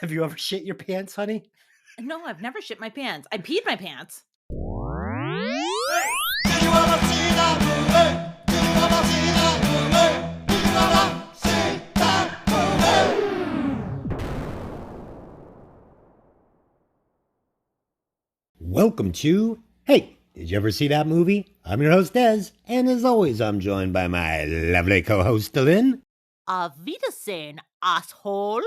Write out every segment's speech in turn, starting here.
Have you ever shit your pants, honey? No, I've never shit my pants. I peed my pants. Hey, did you ever see that movie? Did you ever see that movie? Did you ever see that movie? Welcome to Hey, did you ever see that movie? I'm your host, Des, and as always, I'm joined by my lovely co-host, Lynn. Auf Wiedersehen, asshole.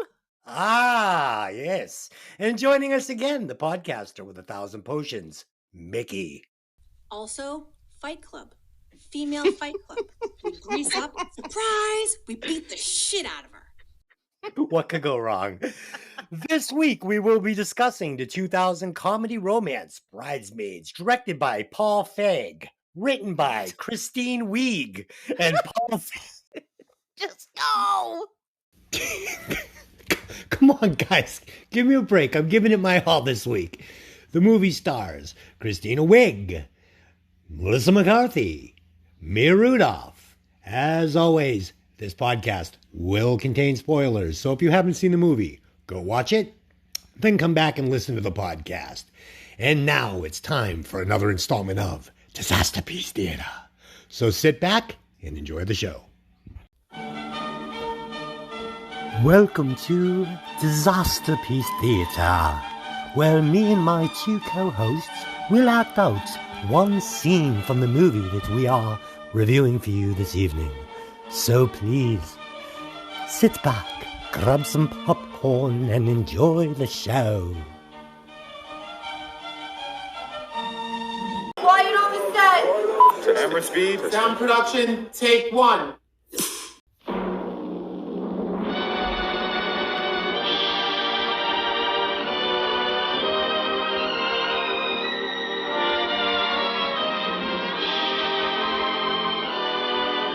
Ah, yes. And joining us again, the podcaster with 1,000 potions, Mickey. Also, Fight Club. Female Fight Club. We grease up. Surprise! We beat the shit out of her. What could go wrong? This week, we will be discussing the 2000 comedy romance Bridesmaids, directed by Paul Feig, written by Christine Wiig, and Paul Feig. Just go. Come on, guys. Give me a break. I'm giving it my all this week. The movie stars Christina Wiig, Melissa McCarthy, Mia Rudolph. As always, this podcast will contain spoilers, so if you haven't seen the movie, go watch it, then come back and listen to the podcast. And now it's time for another installment of Disaster Piece Theater. So sit back and enjoy the show. Welcome to Disaster Piece Theater, where me and my two co-hosts will act out one scene from the movie that we are reviewing for you this evening. So please, sit back, grab some popcorn, and enjoy the show. Quiet on the set. Camera speed. Sound production, take one.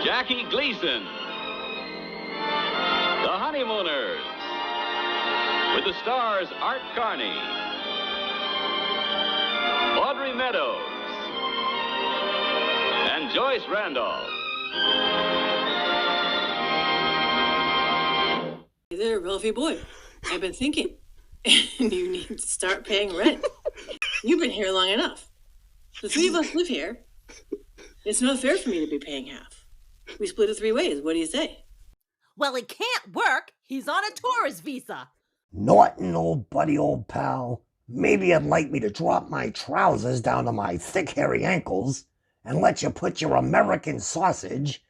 Jackie Gleason, The Honeymooners, with the stars Art Carney, Audrey Meadows, and Joyce Randolph. Hey there, Ralphie boy. I've been thinking. You need to start paying rent. You've been here long enough. The three of us live here. It's not fair for me to be paying half. We split it 3 ways. What do you say? Well, it can't work. He's on a tourist visa. Norton, old buddy, old pal. Maybe you'd like me to drop my trousers down to my thick, hairy ankles and let you put your American sausage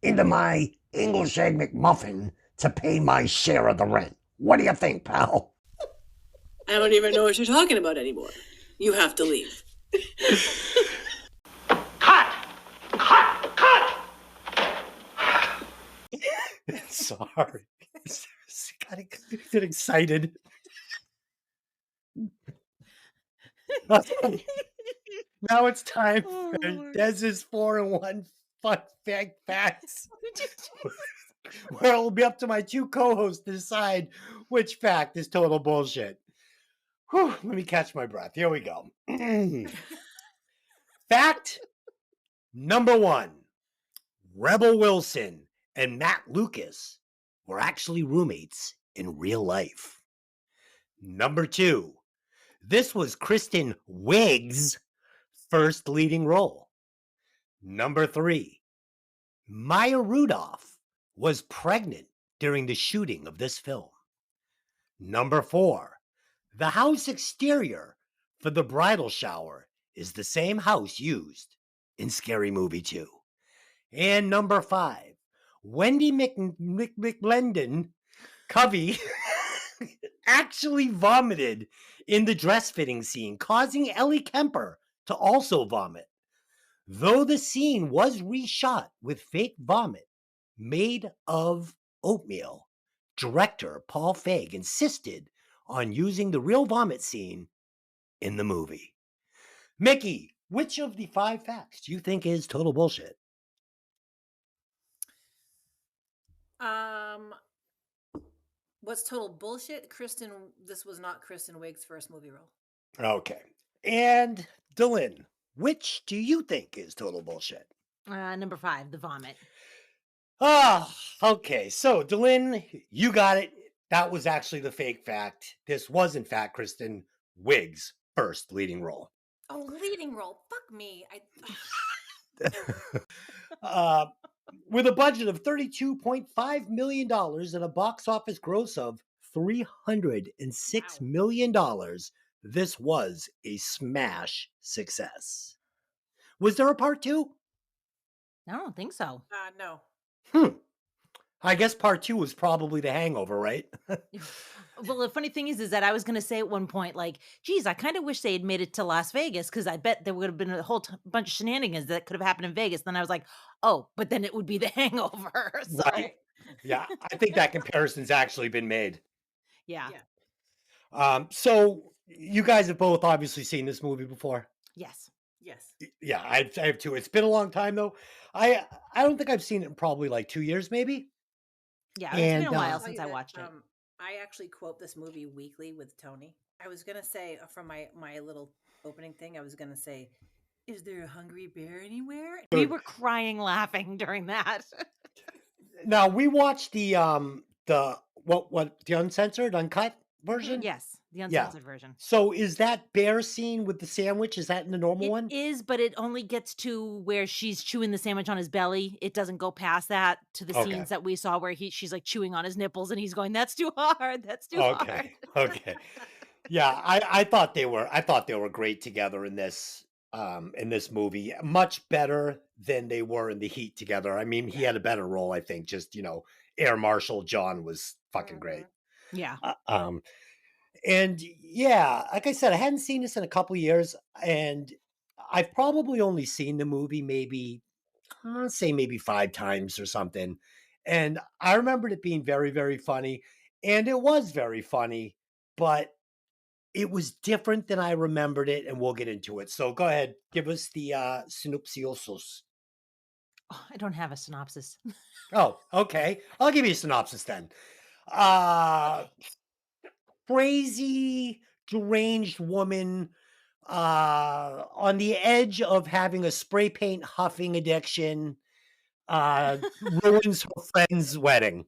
into my English egg McMuffin to pay my share of the rent. What do you think, pal? I don't even know what you're talking about anymore. You have to leave. Sorry. Got excited. Now it's time for Dez's 4-in-1 fun fact facts. Where it'll be up to my two co-hosts to decide which fact is total bullshit. Whew, let me catch my breath. Here we go. Fact number 1. Rebel Wilson and Matt Lucas were actually roommates in real life. Number 2. This was Kristen Wiig's first leading role. Number 3. Maya Rudolph was pregnant during the shooting of this film. Number 4. The house exterior for the bridal shower is the same house used in Scary Movie 2. And number 5. Wendy McLendon Covey actually vomited in the dress fitting scene, causing Ellie Kemper to also vomit. Though the scene was reshot with fake vomit made of oatmeal, director Paul Feig insisted on using the real vomit scene in the movie. Mickey, which of the 5 facts do you think is total bullshit? What's total bullshit? This was not Kristen Wiig's first movie role. Okay. And Dylan, which do you think is total bullshit? Number 5, the vomit. Ah, okay. So, Dylan, you got it. that was actually the fake fact. This was, in fact, Kristen Wiig's first leading role. Oh, leading role. Fuck me. uh, with a budget of $32.5 million and a box office gross of $306 million, this was a smash success. Was there a part two? I don't think so. No. I guess part two was probably The Hangover, right? Well, the funny thing is that I was going to say at one point, like, geez, I kind of wish they had made it to Las Vegas because I bet there would have been a whole bunch of shenanigans that could have happened in Vegas. Then I was like, oh, but then it would be The Hangover. So, Right. Yeah, I think that comparison's actually been made. yeah. So you guys have both obviously seen this movie before. Yes. Yes. Yeah, I have too. It's been a long time though. I don't think I've seen it in probably like 2 years, maybe. Yeah. It's been a And, while Tell since you I that, watched it. I actually quote this movie weekly with Tony. I was gonna say from my little opening thing, I was gonna say, "Is there a hungry bear anywhere?" We were crying laughing during that. Now we watched the uncensored, uncut version. Yes. The Yeah. uncensored version. So is that bear scene with the sandwich? Is that in the normal one? It is, but it only gets to where she's chewing the sandwich on his belly. It doesn't go past that to the Okay. scenes that we saw where she's like chewing on his nipples and he's going, "That's too hard. That's too hard." Okay. Okay. Yeah, I thought they were great together in this movie. Much better than they were in The Heat together. I mean, he had a better role, I think. Just, Air Marshal John was fucking great. Yeah. And yeah, like I said, I hadn't seen this in a couple years, and I've probably only seen the movie maybe, I'll say maybe 5 times or something. And I remembered it being very, very funny, and it was very funny, but it was different than I remembered it, and we'll get into it. So go ahead, give us the synopsis. Oh, I don't have a synopsis. Oh, okay. I'll give you a synopsis then. Crazy, deranged woman on the edge of having a spray paint huffing addiction ruins her friend's wedding,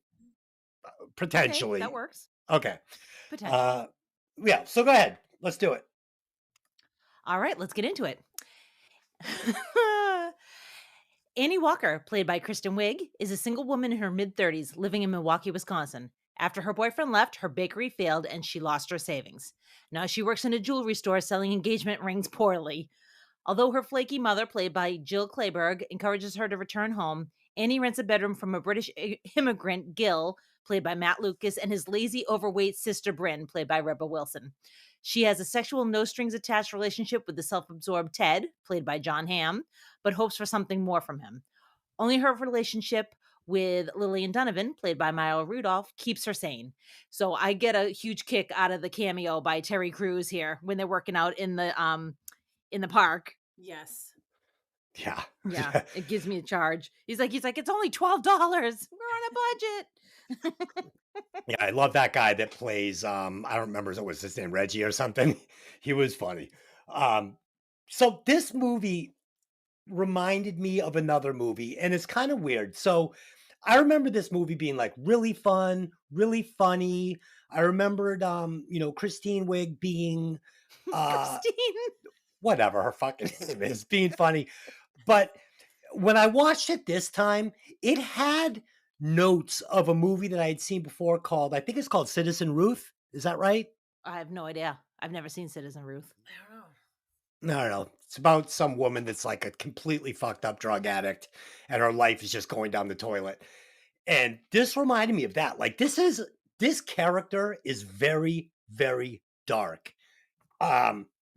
potentially. Okay, that works. Okay. Potentially. Yeah, so go ahead. Let's do it. All right, let's get into it. Annie Walker, played by Kristen Wiig, is a single woman in her mid-30s living in Milwaukee, Wisconsin. After her boyfriend left, her bakery failed and she lost her savings. Now she works in a jewelry store selling engagement rings poorly. Although her flaky mother, played by Jill Clayburgh, encourages her to return home, Annie rents a bedroom from a British immigrant, Gil, played by Matt Lucas, and his lazy, overweight sister, Bryn, played by Rebel Wilson. She has a sexual no-strings-attached relationship with the self-absorbed Ted, played by John Hamm, but hopes for something more from him. Only her relationship with Lillian Donovan, played by Maya Rudolph, keeps her sane. So I get a huge kick out of the cameo by Terry Crews here when they're working out in the park. Yes. Yeah. Yeah, it gives me a charge. He's like, it's only $12. We're on a budget. Yeah, I love that guy that plays I don't remember what was his name, Reggie or something. He was funny. So this movie reminded me of another movie, and it's kind of weird. So I remember this movie being like really fun, really funny. I remembered Christine Wiig being Christine. whatever her fucking name is, being funny. But when I watched it this time, it had notes of a movie that I had seen before I think it's called Citizen Ruth. Is that right? I have no idea. I've never seen Citizen Ruth. I don't know. No. It's about some woman that's like a completely fucked up drug addict and her life is just going down the toilet. And this reminded me of that. Like this character is very, very dark.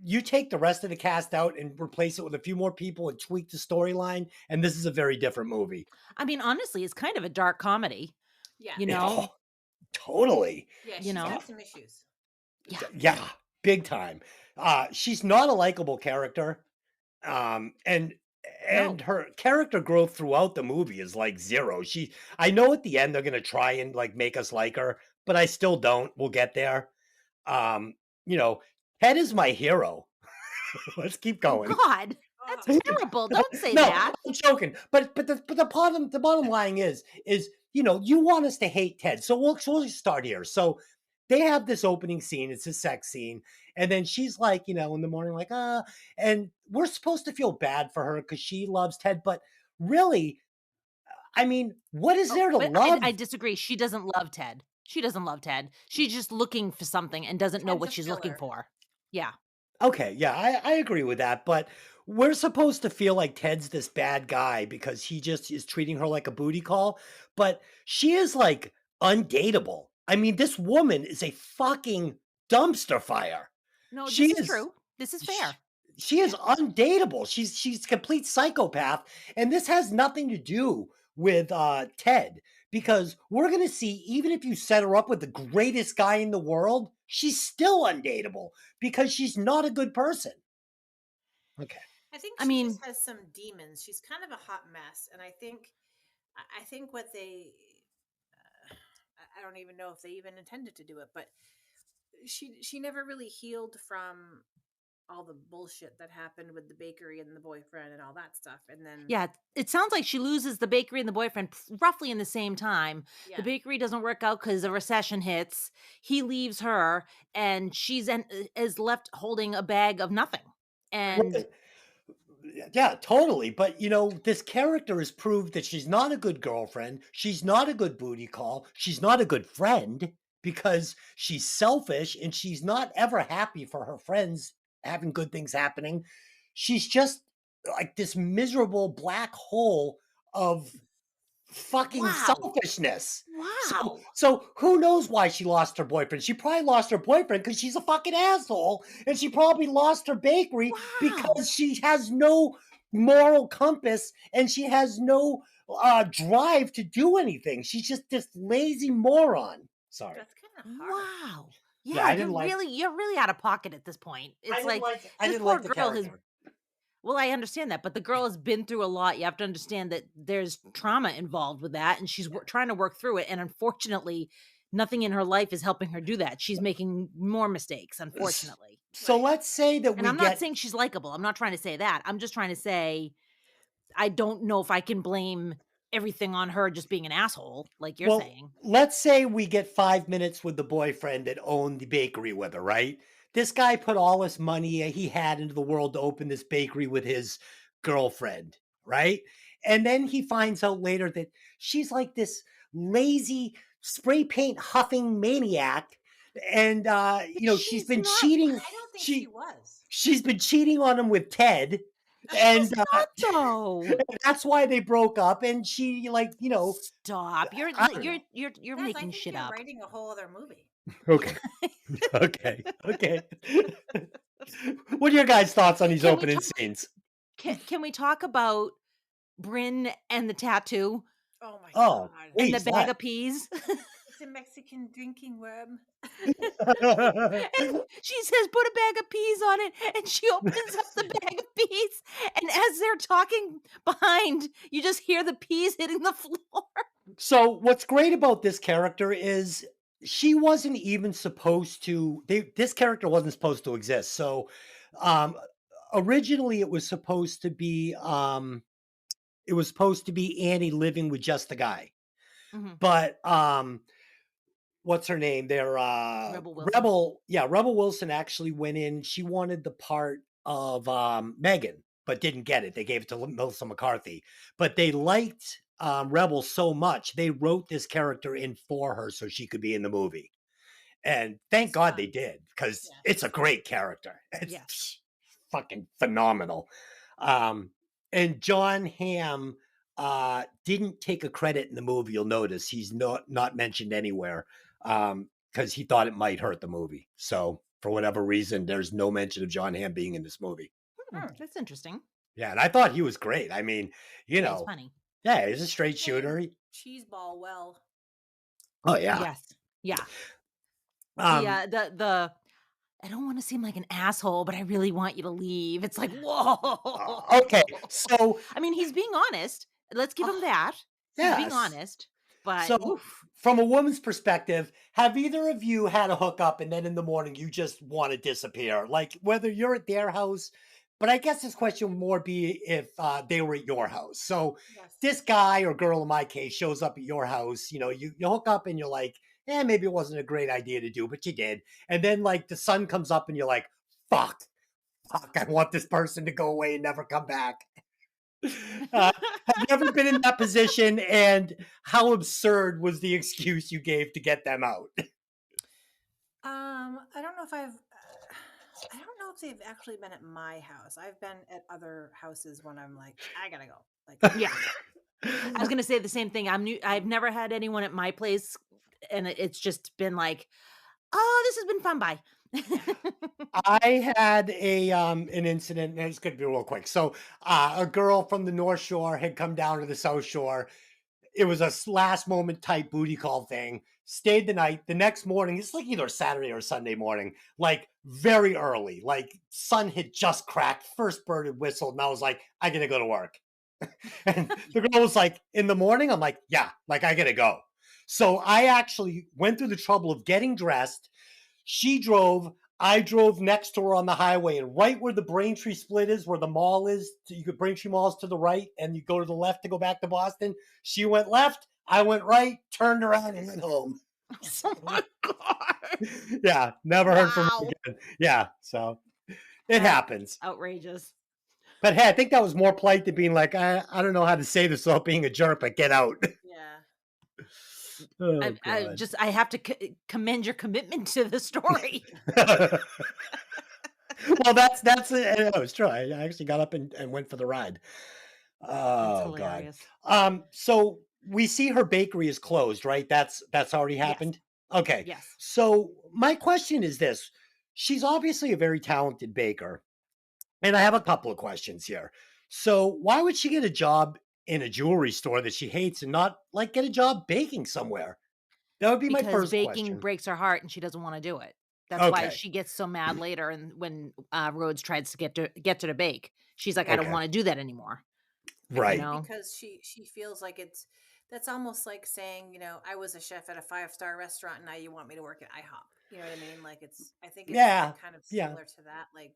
You take the rest of the cast out and replace it with a few more people and tweak the storyline, and this is a very different movie. I mean, honestly, it's kind of a dark comedy. Yeah. You know? Oh, totally. Yeah, You she's know? got some issues. Yeah, big time. She's not a likable character. And her character growth throughout the movie is like zero. I know at the end they're gonna try and like make us like her, but I still don't. We'll get there. Ted is my hero. Let's keep going. God, that's terrible. Don't say No, that. I'm joking. But the bottom line is you want us to hate Ted. So we'll just start here. So they have this opening scene. It's a sex scene. And then she's like, in the morning, like, and we're supposed to feel bad for her because she loves Ted. But really, I mean, what is there to But love? I disagree. She doesn't love Ted. She doesn't love Ted. She's just looking for something and doesn't know Ted's what a she's looking filler. for. Yeah. Okay, yeah, I agree with that. But we're supposed to feel like Ted's this bad guy because he just is treating her like a booty call. But she is like undateable. I mean, this woman is a fucking dumpster fire. No, She this is is true. This is sh- fair. she is undateable. She's a complete psychopath, and this has nothing to do with Ted because we're gonna see even if you set her up with the greatest guy in the world, she's still undateable because she's not a good person. Okay. I think I she mean, just has some demons. She's kind of a hot mess, and I think what they I don't even know if they even intended to do it, but she never really healed from all the bullshit that happened with the bakery and the boyfriend and all that stuff. And then yeah, it sounds like she loses the bakery and the boyfriend roughly in the same time. yeah, The bakery doesn't work out because a recession hits. He leaves her, and is left holding a bag of nothing. right. And Yeah, totally. But this character has proved that she's not a good girlfriend. She's not a good booty call. She's not a good friend because she's selfish and she's not ever happy for her friends having good things happening. She's just like this miserable black hole of fucking wow, selfishness. So wow, so who knows why she lost her boyfriend? She probably lost her boyfriend because she's a fucking asshole, and she probably lost her bakery wow. because she has no moral compass and she has no drive to do anything. She's just this lazy moron. Sorry. That's kind of hard. Wow. Yeah, Yeah, I didn't like you're really out of pocket at this point. I It's didn't like like I this didn't poor like the girl has character. well, I understand that, but the girl has been through a lot. You have to understand that there's trauma involved with that, and she's trying to work through it. And unfortunately, nothing in her life is helping her do that. She's making more mistakes, unfortunately. So Right. let's say that And we I'm not get saying she's likable. I'm not trying to say that. I'm just trying to say I don't know if I can blame everything on her just being an asshole, like you're Well, saying. let's say we get 5 minutes with the boyfriend that owned the bakery with her, right? This guy put all his money he had into the world to open this bakery with his girlfriend, right? And then he finds out later that she's like this lazy spray paint huffing maniac. And she's She's been not. cheating. I don't think she She was. she's been cheating on him with Ted. She's And not though. that's why they broke up. And she Stop. I don't know. You're Guys, I making think shit you're up. writing a whole other movie. Okay. Okay. Okay. What are your guys' thoughts on these Can we opening talk scenes? can we talk about Bryn and the tattoo Oh my Oh, god. and the please, bag what? of peas? It's a Mexican drinking worm. And she says, "Put a bag of peas on it," and she opens up the bag of peas, and as they're talking behind, you just hear the peas hitting the floor. So what's great about this character is she wasn't even supposed to this character wasn't supposed to exist. So um originally it was supposed to be Annie living with just the guy. Mhm. But what's her name? They're Rebel Wilson. Rebel Wilson actually went in. She wanted the part of Megan, but didn't get it. They gave it to Melissa McCarthy. But they liked Rebel so much, they wrote this character in for her so she could be in the movie. And thank God they did, because Yeah. it's a great character. It's Yes. fucking phenomenal. And John Hamm didn't take a credit in the movie. You'll notice he's not mentioned anywhere because he thought it might hurt the movie. So for whatever reason, there's no mention of John Hamm being in this movie. That's interesting. Yeah, and I thought he was great. I mean, Yeah, he's funny. yeah, he's a straight shooter. Cheeseball well. Oh yeah. Yes. Yeah. Um, The I don't want to seem like an asshole, but I really want you to leave. It's like, whoa. okay, so I mean, he's being honest. Let's give him that. He's being yes. honest. But So, oof. from a woman's perspective, have either of you had a hookup and then in the morning you just want to disappear? Like whether you're at their house, But I guess this question would more be if they were at your house. So Yes. this guy or girl in my case shows up at your house. You hook up and you're like, maybe it wasn't a great idea to do, but you did. And then like the sun comes up and you're like, fuck, I want this person to go away and never come back. Have you ever been in that position? And how absurd was the excuse you gave to get them out? I don't know if I don't know if they've actually been at my house. I've been at other houses when I'm like, I gotta go. Like, Yeah. I was gonna say the same thing. I've never had anyone at my place, and it's just been like, oh, this has been fun. Bye. I had an incident, and it's going to be real quick. So, a girl from the North Shore had come down to the South Shore. It was a last moment type booty call thing. Stayed the night. The next morning, it's like either Saturday or Sunday morning, like very early, like sun had just cracked, first bird had whistled, and I was like, I gotta go to work. And the girl was like, in the morning, I'm like, yeah, like I gotta go. So I actually went through the trouble of getting dressed. She drove. I drove next to her on the highway, and right where the Braintree split is, where the mall is, you could Braintree Mall's to the right, and you go to the left to go back to Boston. She went left, I went right, turned around, and went home. Oh my god! Yeah, never heard from her Wow. again. Yeah, so it happens. Outrageous. But hey, I think that was more polite than being like, I don't know how to say this without being a jerk, but get out. yeah. Oh, I have to commend your commitment to the story. God. Well, that's it. It's true. I actually got up and went for the ride. That's Oh God. hilarious. So we see her bakery is closed, right? That's already Yes. happened. Okay. Yes. So my question is this: she's obviously a very talented baker, and I have a couple of questions here. So why would she get a job in a jewelry store that she hates and not like get a job baking somewhere? That would be my Because first baking question. breaks her heart and she doesn't want to do it. That's why Okay. she gets so mad later, and when Rhodes tries to get her to bake, she's like, I don't Okay. want to do that anymore. I Right. think know? because she feels like that's almost like saying, I was a chef at a 5-star restaurant and now you want me to work at IHOP. You know what I mean? Like I think it's Yeah. kind of Yeah. similar to that. Like,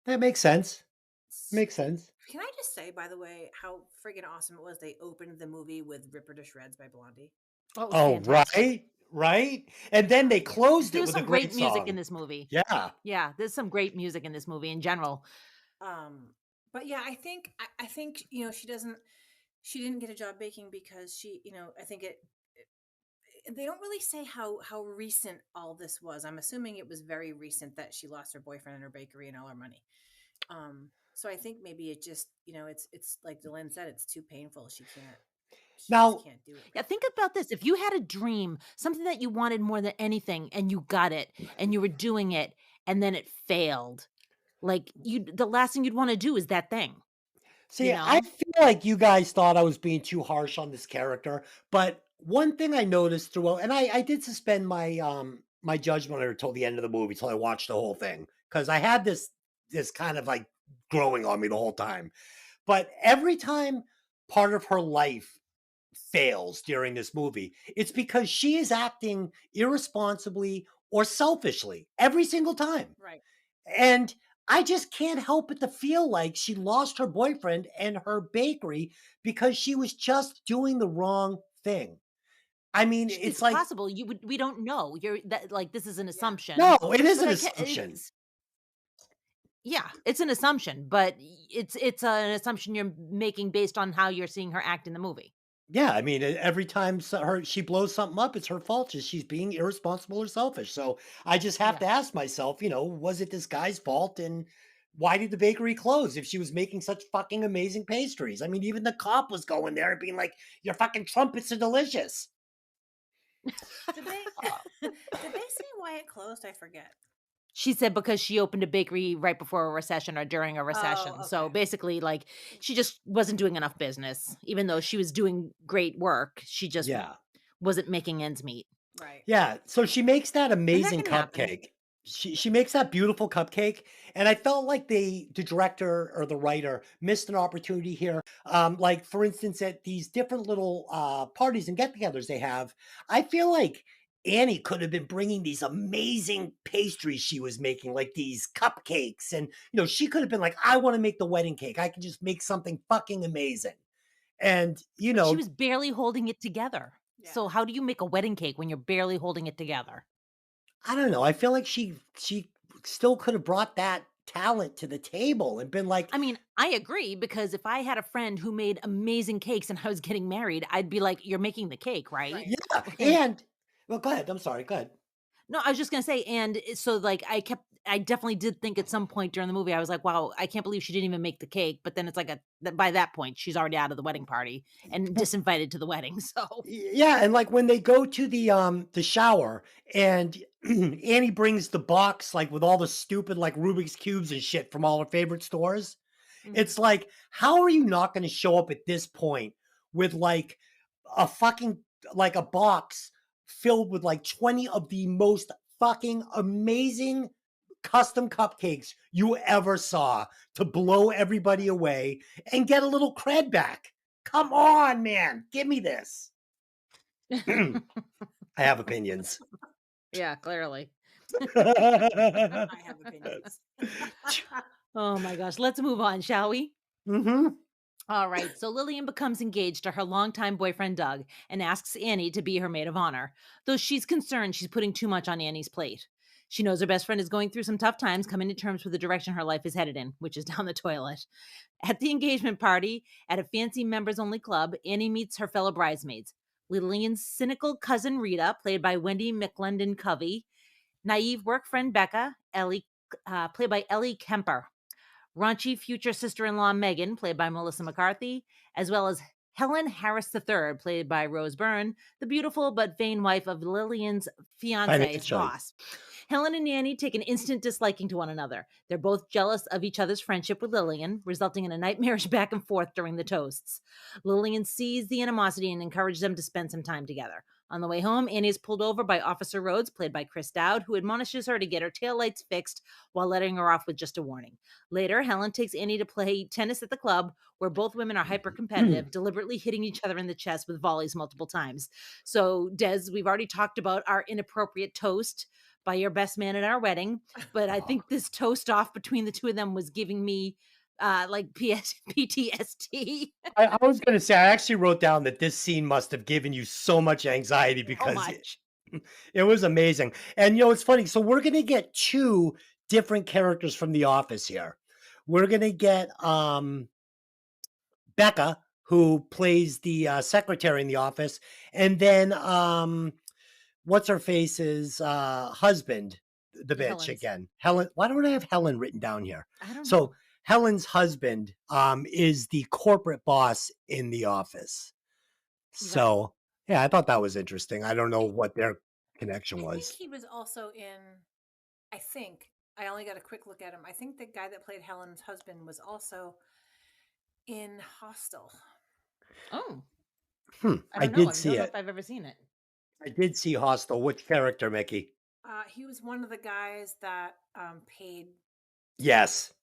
That makes sense. s- Makes sense. can I just say, by the way, how friggin' awesome it was they opened the movie with Ripper to Shreds by Blondie? Oh, it was Oh, fantastic. right. And then they closed it There's with a some great great music in song. this movie. Yeah. Yeah, there's some great music in this movie in general. But yeah, I think, she didn't get a job baking because I think they don't really say how recent all this was. I'm assuming it was very recent that she lost her boyfriend and her bakery and all her money. So I think maybe it just, it's like Dylan said, it's too painful. She Now, just can't do it. Yeah, think about this. If you had a dream, something that you wanted more than anything, and you got it, and you were doing it, and then it failed, like the last thing you'd want to do is that thing. see, I feel like you guys thought I was being too harsh on this character, but one thing I noticed throughout, and I did suspend my judgment until the end of the movie, till I watched the whole thing, because I had this kind of like growing on me the whole time. But every time part of her life fails during this movie, it's because she is acting irresponsibly or selfishly every single time. Right. And I just can't help but to feel like she lost her boyfriend and her bakery because she was just doing the wrong thing. I mean, it's It's like, possible. We don't know. This is an assumption. no, it is But an I can't. assumption. Yeah, it's an assumption, but it's an assumption you're making based on how you're seeing her act in the movie. Yeah, I mean, every time she blows something up, it's her fault. She's being irresponsible or selfish. So I just have to Yeah. ask myself, was it this guy's fault? And why did the bakery close if she was making such fucking amazing pastries? I mean, even the cop was going there and being like, your fucking trumpets are delicious. Did they say why it closed? I forget. She said because she opened a bakery right before a recession or during a recession. Oh, So okay. basically, like, she just wasn't doing enough business. Even though she was doing great work, she just Yeah. wasn't making ends meet. Right. Yeah. So she makes that And that amazing can happen. cupcake. She makes that beautiful cupcake. And I felt like the director or the writer missed an opportunity here. Like for instance, at these different little parties and get-togethers they have, I feel like Annie could have been bringing these amazing pastries she was making, like these cupcakes. And, she could have been like, I want to make the wedding cake. I can just make something fucking amazing. And, But she was barely holding it together. Yeah. So how do you make a wedding cake when you're barely holding it together? I don't know. I feel like she still could have brought that talent to the table and been like, I mean, I agree, because if I had a friend who made amazing cakes and I was getting married, I'd be like, "You're making the cake, right?" Right. yeah. And And, well, go ahead. I'm sorry. Go ahead. no, I was just gonna say, so like I definitely did think at some point during the movie, I was like, wow, I can't believe she didn't even make the cake. But then it's like by that point, she's already out of the wedding party and disinvited to the wedding. So Yeah, and like when they go to the shower and Annie brings the box like with all the stupid like Rubik's cubes and shit from all her favorite stores. It's like, how are you not going to show up at this point with like a fucking like a box filled with like 20 of the most fucking amazing custom cupcakes you ever saw to blow everybody away and get a little cred back? Come on, man. Give me this. I have opinions. yeah, clearly. I have opinions. Oh my gosh, let's move on, shall we? Mm-hmm. All right, so Lillian becomes engaged to her longtime boyfriend Doug and asks Annie to be her maid of honor, though she's concerned she's putting too much on Annie's plate. She knows her best friend is going through some tough times, coming to terms with the direction her life is headed in, which is down the toilet. At the engagement party at a fancy members only club, Annie meets her fellow bridesmaids. Lillian's cynical cousin Rita, played by Wendy McLendon Covey, naive work friend Becca, played by Ellie Kemper, raunchy future sister-in-law Megan, played by Melissa McCarthy, as well as Helen Harris III, played by Rose Byrne, the beautiful but vain wife of Lillian's fiance's Financially. boss. Helen and Nanny take an instant disliking to one another. They're both jealous of each other's friendship with Lillian, resulting in a nightmarish back and forth during the toasts. Lillian sees the animosity and encourages them to spend some time together. On the way home, Annie is pulled over by Officer Rhodes, played by Chris Dowd, who admonishes her to get her taillights fixed while letting her off with just a warning. Later, Helen takes Annie to play tennis at the club, where both women are hyper competitive, deliberately hitting each other in the chest with volleys multiple times. So, Des, we've already talked about our inappropriate toast by your best man at our wedding, but I think this toast off between the two of them was giving me like PTSD. I was going to say, I actually wrote down that this scene must have given you so much anxiety So because much. it was amazing. And, it's funny. So we're going to get two different characters from The Office here. We're going to get Becca, who plays the secretary in The Office, and then what's her face's husband, the bitch Helen's. again. Helen. Why don't I have Helen written down here? I don't know. So Helen's husband is the corporate boss in The Office. So yeah, I thought that was interesting. I don't know what their connection I was. think he was also in. I think I only got a quick look at him. I think the guy that played Helen's husband was also in Hostel. Oh, I don't know. I did don't see know it. if I've ever seen it. I did see Hostel. Which character, Mickey? He was one of the guys that paid. Yes.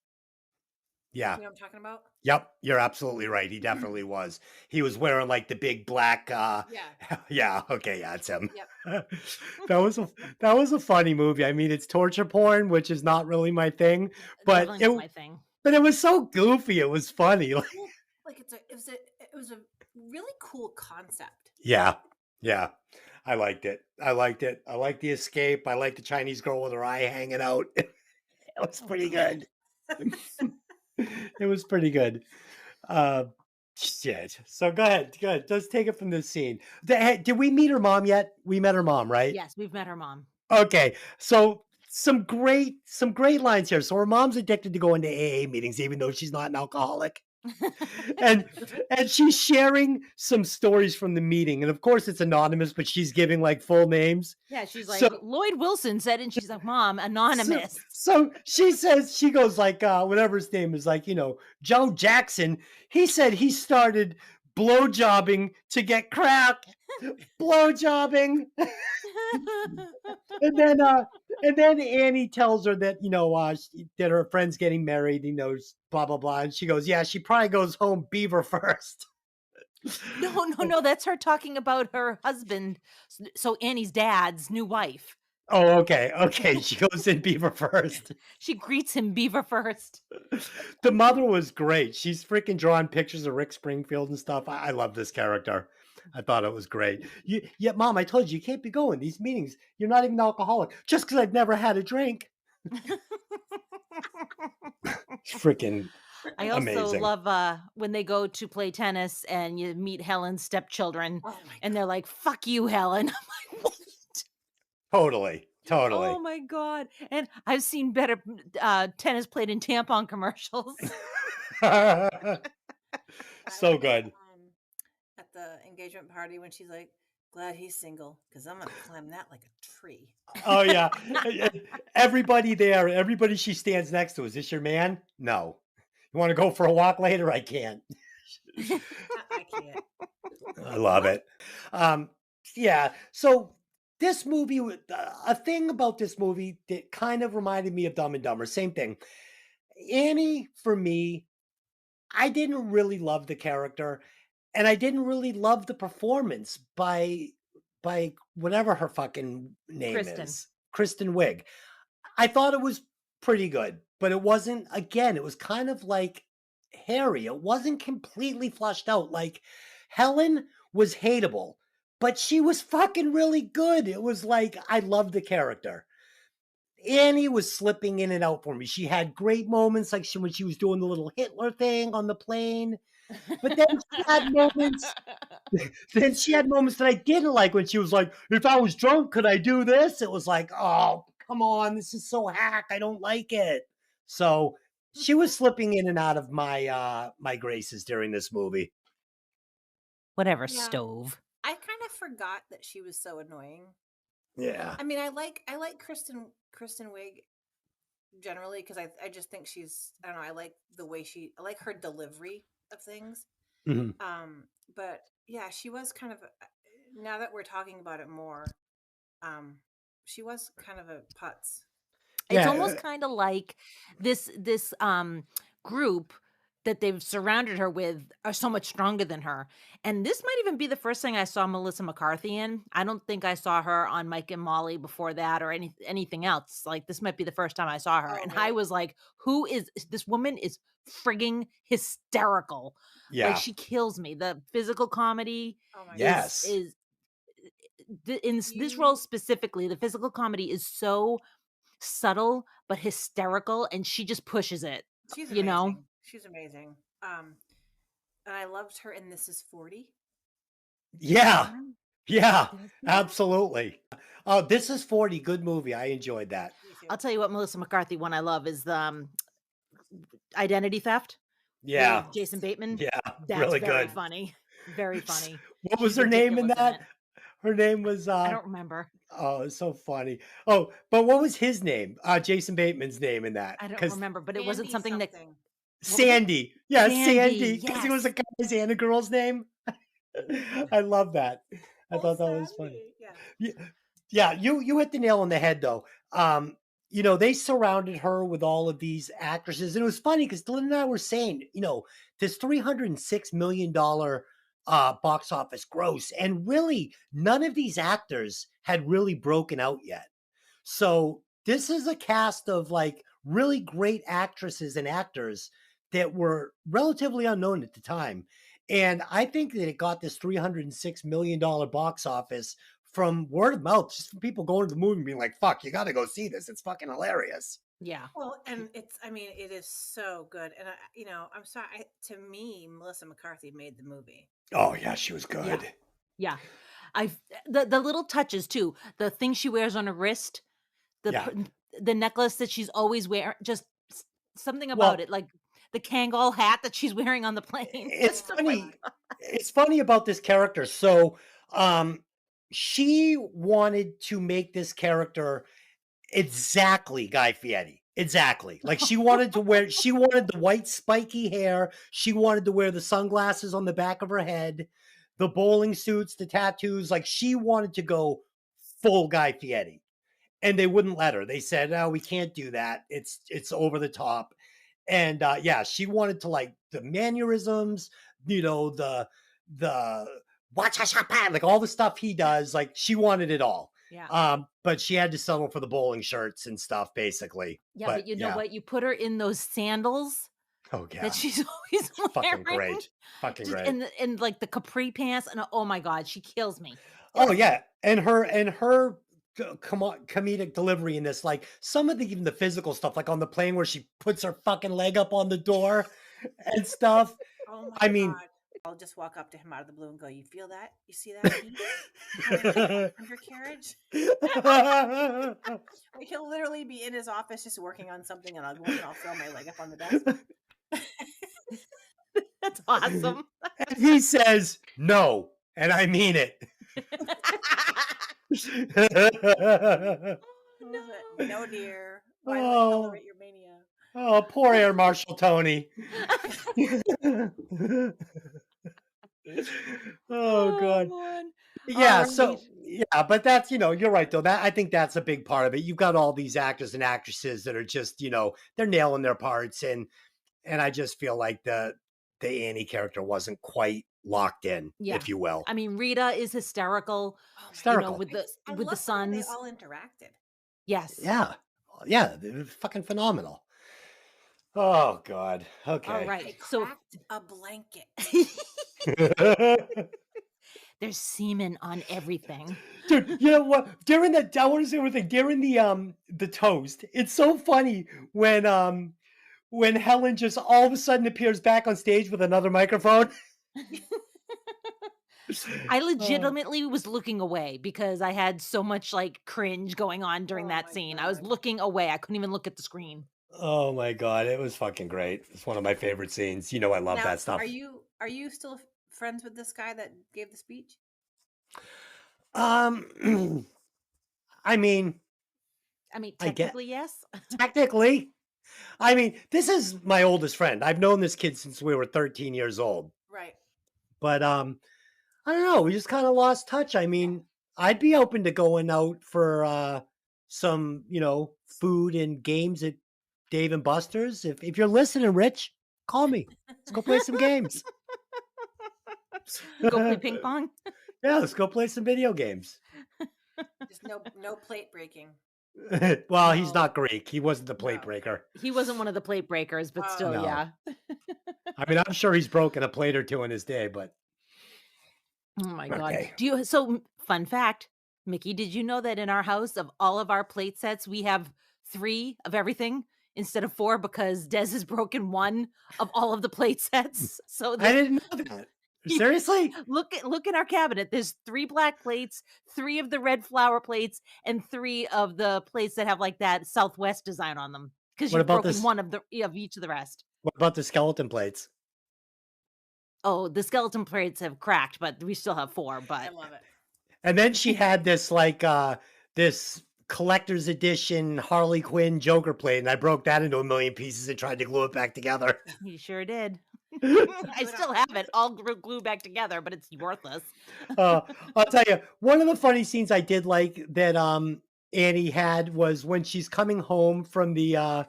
Yeah. You know what I'm talking about? Yep, you're absolutely right. He definitely was. He was wearing like the big black Yeah. yeah, okay, yeah, it's him. Yep. that was a funny movie. I mean, it's torture porn, which is not really my thing, but Definitely not my thing. but it was so goofy. It was funny. Well, like it was a really cool concept. Yeah. Yeah. I liked it. I liked it. I liked the escape. I liked the Chinese girl with her eye hanging out. It was pretty good. It was pretty good. Shit. So go ahead. Let's take it from this scene. Did we meet her mom yet? We met her mom, right? Yes, we've met her mom. Okay. So some great lines here. So her mom's addicted to going to AA meetings, even though she's not an alcoholic. and she's sharing some stories from the meeting, and of course it's anonymous, but she's giving like full names. Yeah, she's like, Lloyd Wilson said, and she's like, Mom, anonymous. So she says, she goes like, whatever his name is, like, Joe Jackson, he said he started blowjobbing to get crack. Blowjobbing. And then Annie tells her that, that her friend's getting married, blah, blah, blah. And she goes, yeah, she probably goes home beaver first. No. That's her talking about her husband. So Annie's dad's new wife. Oh, okay, okay. She goes in Beaver first. She greets him beaver first. The mother was great. She's freaking drawing pictures of Rick Springfield and stuff. I love this character. I thought it was great. Yeah, Mom, I told you can't be going these meetings. You're not even alcoholic. Just because I've never had a drink. Freaking I also amazing. love when they go to play tennis and you meet Helen's stepchildren, and they're like, "Fuck you, Helen." I'm like, "What?" Totally. Oh my god! And I've seen better tennis played in tampon commercials. So good. At the engagement party when she's like, "Glad he's single because I'm gonna climb that like a tree." Oh yeah. Everybody there, everybody she stands next to. Is this your man? No. You want to go for a walk later? I can't. I can't. I love it. Um, yeah. So this movie, a thing about this movie that kind of reminded me of Dumb and Dumber. Same thing. Annie, for me, I didn't really love the character, and I didn't really love the performance by whatever her fucking name Kristen. is, Kristen Wiig. I thought it was pretty good, but it wasn't. Again, it was kind of like Harry. It wasn't completely flushed out. Like Helen was hateable, but she was fucking really good. It was like I loved the character. Annie was slipping in and out for me. She had great moments, like when she was doing the little Hitler thing on the plane. But then she had moments. Then she had moments that I didn't like when she was like, "If I was drunk, could I do this?" It was like, "Oh, come on, this is so hack. I don't like it." So she was slipping in and out of my graces during this movie. Whatever, Yeah. stove. I kind of forgot that she was so annoying. Yeah. I mean, I like Kristen Wiig generally because I just think she's, I don't know, I like the way I like her delivery of things. Mhm. But yeah, she was kind of, now that we're talking about it more, she was kind of a putz. It's Yeah. almost kind of like this group that they've surrounded her with are so much stronger than her. And this might even be the first thing I saw Melissa McCarthy in. I don't think I saw her on Mike and Molly before that or anything else. Like this might be the first time I saw her. Oh, And I really? was like, who is this woman is frigging hysterical. Yeah. Like she kills me. The physical comedy Oh my Yes. is in this role specifically, the physical comedy is so subtle but hysterical, and she just pushes it. She's You amazing. know? She's amazing. And I loved her in This Is 40. Yeah. Yeah. Did I see that? Absolutely. Oh, This Is 40. Good movie. I enjoyed that. Me too. I'll tell you what Melissa McCarthy one I love is the Identity Theft Yeah. with Jason Bateman. Yeah. That's Really very good. funny. Very funny. What was She's her name in ridiculous that? it. Her name was I don't remember. oh, it's so funny. Oh, but what was his name? Jason Bateman's name in that? I don't 'Cause remember, but it wasn't Sandy something that something. was it? Sandy. Yeah, Sandy. Sandy, Because it was a yes. guy's and a girl's name. I love that. I Oh, thought that was funny. Sandy. Yeah. Yeah, you hit the nail on the head though. They surrounded her with all of these actresses, and it was funny because Dylan and I were saying, this $306 million box office gross, and really none of these actors had really broken out yet. So this is a cast of like really great actresses and actors that were relatively unknown at the time. And I think that it got this $306 million box office from word of mouth, just from people going to the movie and being like, fuck, you got to go see this. It's fucking hilarious. Yeah. Well, and it is so good. And I'm sorry. To me, Melissa McCarthy made the movie. Oh, yeah, she was good. Yeah. The little touches too. The thing she wears on her wrist, the necklace that she's always wearing, just something about it, like the Kangol hat that she's wearing on the plane. It's funny. It's funny about this character. So, she wanted to make this character exactly Guy Fieri. Exactly. Like she wanted the white spiky hair. She wanted to wear the sunglasses on the back of her head, the bowling suits, the tattoos. Like she wanted to go full Guy Fieri. And they wouldn't let her. They said, "No, we can't do that. It's over the top." And she wanted to like the mannerisms, the watch like all the stuff he does. Like she wanted it all. Yeah. But she had to settle for the bowling shirts and stuff, basically. Yeah, but you know what? You put her in those sandals Oh yeah, that she's always fucking wearing. great, fucking Just great. and like the capri pants, and oh my god, she kills me. Oh yeah, and her comedic delivery in this, like some of the even the physical stuff, like on the plane where she puts her fucking leg up on the door and stuff. Oh my I mean, god. I'll just walk up to him out of the blue and go, "You feel that? You see that heat? Undercarriage?" Like he'll literally be in his office just working on something, and I'll go and I'll throw my leg up on the desk. That's awesome. And he says no, and I mean it. No, dear. Why tolerate your mania? Oh, poor Air Marshal Tony. Oh god. Man. Yeah, All so right. yeah, but that's you're right though. That I think that's a big part of it. You've got all these actors and actresses that are just, they're nailing their parts, and I just feel like the Annie character wasn't quite locked in, Yeah. if you will. I mean, Rita is hysterical. Hysterical. With the I with the love how they sons. all interacted. Yes. Yeah. Yeah, they're fucking phenomenal. Oh god. Okay. All right. So Cracked a blanket. there's semen on everything. Dude, you know what? During the I want to say one thing. During the toast, it's so funny when Helen just all of a sudden appears back on stage with another microphone. I legitimately was looking away because I had so much like cringe going on during that scene. I was looking away. I couldn't even look at the screen. Oh my god, it was fucking great. It's one of my favorite scenes. I love Now, that stuff. Are you still friends with this guy that gave the speech? I mean, technically, yes. Technically. I mean, this is my oldest friend. I've known this kid since we were 13 years old. Right. But I don't know. We just kind of lost touch. I mean, I'd be open to going out for some, food and games at Dave and Buster's. If you're listening, Rich, call me. Let's go play some games. Go play ping pong. Yeah, let's go play some video games. Just no plate breaking. Well, he's not Greek. He wasn't the plate breaker. He wasn't one of the plate breakers, but still, No. yeah. I mean, I'm sure he's broken a plate or two in his day, but Oh my god. Okay. Fun fact, Mickey, did you know that in our house of all of our plate sets, we have 3 of everything instead of 4 because Des has broken 1 of all of the plate sets. So I didn't know that. Seriously? Look in our cabinet. There's 3 black plates, 3 of the red flower plates, and 3 of the plates that have like that Southwest design on them. Because What you've about broken this? 1 of each of the rest. What about the skeleton plates? Oh, the skeleton plates have cracked, but we still have 4. I But love it. And then she had this this collector's edition Harley Quinn Joker plate, and I broke that into a million pieces and tried to glue it back together. you sure did. I still have it all glued back together, but it's worthless. I'll tell you, one of the funny scenes I did like that Annie had was when she's coming home from the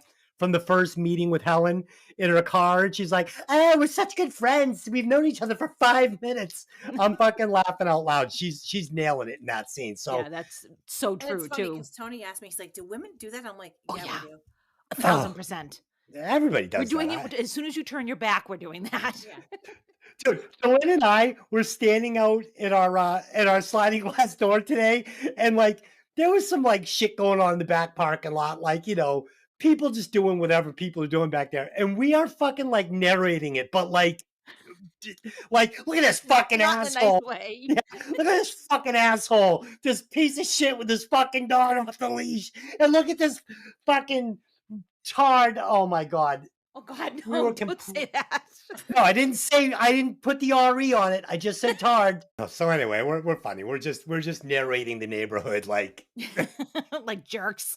first meeting with Helen in her car, and she's like, "Oh, we're such good friends. We've known each other for 5 minutes." I'm fucking laughing out loud. She's nailing it in that scene. So yeah, that's so And true it's funny too. because Tony asked me, he's like, "Do women do that?" I'm like, Oh, "Yeah, yeah. we do." 1,000%. everybody does. We're doing that. it as soon as you turn your back. We're doing that. Yeah. Dude, Lynn and I were standing out at our sliding glass door today, and like there was some like shit going on in the back parking lot, like people just doing whatever people are doing back there, and we are fucking like narrating it, but like look at this fucking Not in a asshole. nice way. Yeah, look at this fucking asshole, this piece of shit with this fucking dog on the leash, and look at this fucking tard. Oh my god. Oh God, We no! were Don't say that. No, I didn't put the RE on it. I just said tard. So anyway, we're funny. We're just narrating the neighborhood like like jerks.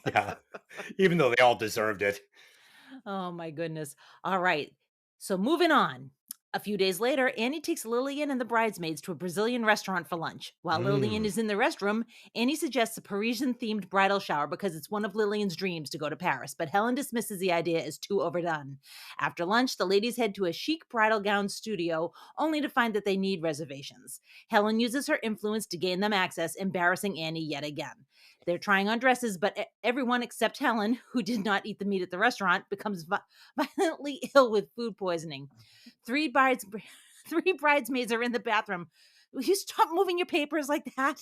yeah. Even though they all deserved it. Oh my goodness. All right. So moving on. A few days later, Annie takes Lillian and the bridesmaids to a Brazilian restaurant for lunch. While Lillian is in the restroom, Annie suggests a Parisian-themed bridal shower because it's one of Lillian's dreams to go to Paris, but Helen dismisses the idea as too overdone. After lunch, the ladies head to a chic bridal gown studio, only to find that they need reservations. Helen uses her influence to gain them access, embarrassing Annie yet again. They're trying on dresses, but everyone except Helen, who did not eat the meat at the restaurant, becomes violently ill with food poisoning. Three bridesmaids are in the bathroom. Will you stop moving your papers like that?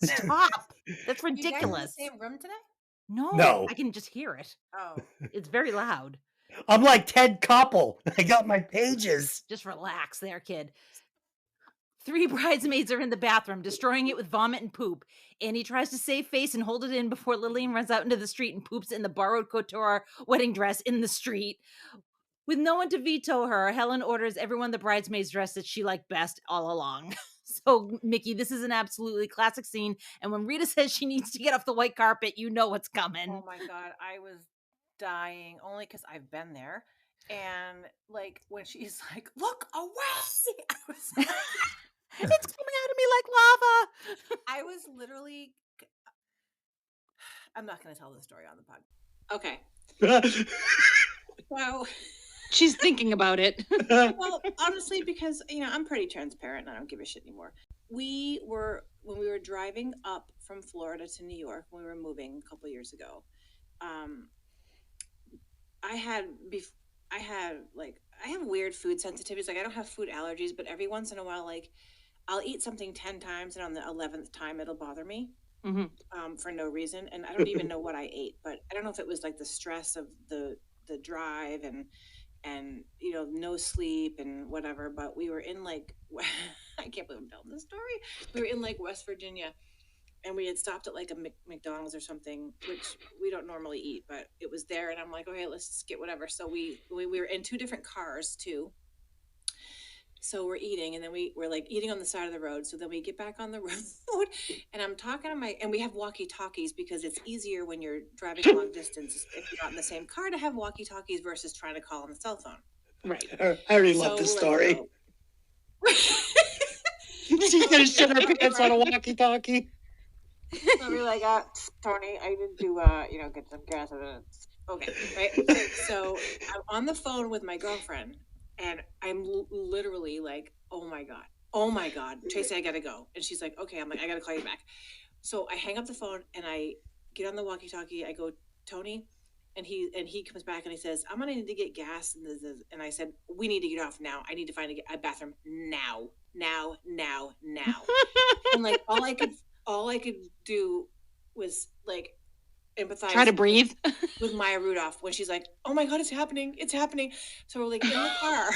Stop. That's You guys in the ridiculous. same room today? No, I can just hear it. Oh. It's very loud. I'm like Ted Koppel. I got my pages. Just relax there, kid. 3 bridesmaids are in the bathroom, destroying it with vomit and poop. Annie tries to save face and hold it in before Lillian runs out into the street and poops in the borrowed couture wedding dress in the street. With no one to veto her, Helen orders everyone the bridesmaid's dress that she liked best all along. So, Mickey, this is an absolutely classic scene. And when Rita says she needs to get off the white carpet, you know what's coming. Oh my God, I was dying only because I've been there. And like when she's like, "Look away!" I was like, it's coming out of me like lava. I was literally. I'm not going to tell the story on the pod. Okay. Well, she's thinking about it. Well, honestly, because I'm pretty transparent and I don't give a shit anymore. When we were driving up from Florida to New York when we were moving a couple years ago, I have weird food sensitivities. Like I don't have food allergies, but every once in a while, like I'll eat something 10 times and on the 11th time it'll bother me. For no reason, and I don't even know what I ate, but I don't know if it was like the stress of the drive and no sleep and whatever. But we were in like I can't believe I'm telling this story. We were in like West Virginia, and we had stopped at like a McDonald's or something, which we don't normally eat, but it was there, and I'm like, okay, let's just get whatever. So we were in 2 different cars too. So we're eating, and then we're like eating on the side of the road. So then we get back on the road, and I'm talking to and we have walkie-talkies because it's easier when you're driving a long distance if you're not in the same car to have walkie-talkies versus trying to call on the cell phone. Right. I already love this story. She's gonna shit her pants on a walkie-talkie. I'll be like, Tony, I need to, get some gas. Okay, right? So I'm on the phone with my girlfriend. And I'm literally like, oh my God, Tracy, I gotta go. And she's like, okay. I'm like, I gotta call you back. So I hang up the phone and I get on the walkie-talkie. I go, Tony, and he comes back and he says, I'm gonna need to get gas. And I said, we need to get off now. I need to find a bathroom now. And like all I could do was like empathize. Try to breathe with Maya Rudolph when she's like, "Oh my God, it's happening! So we're like in the car.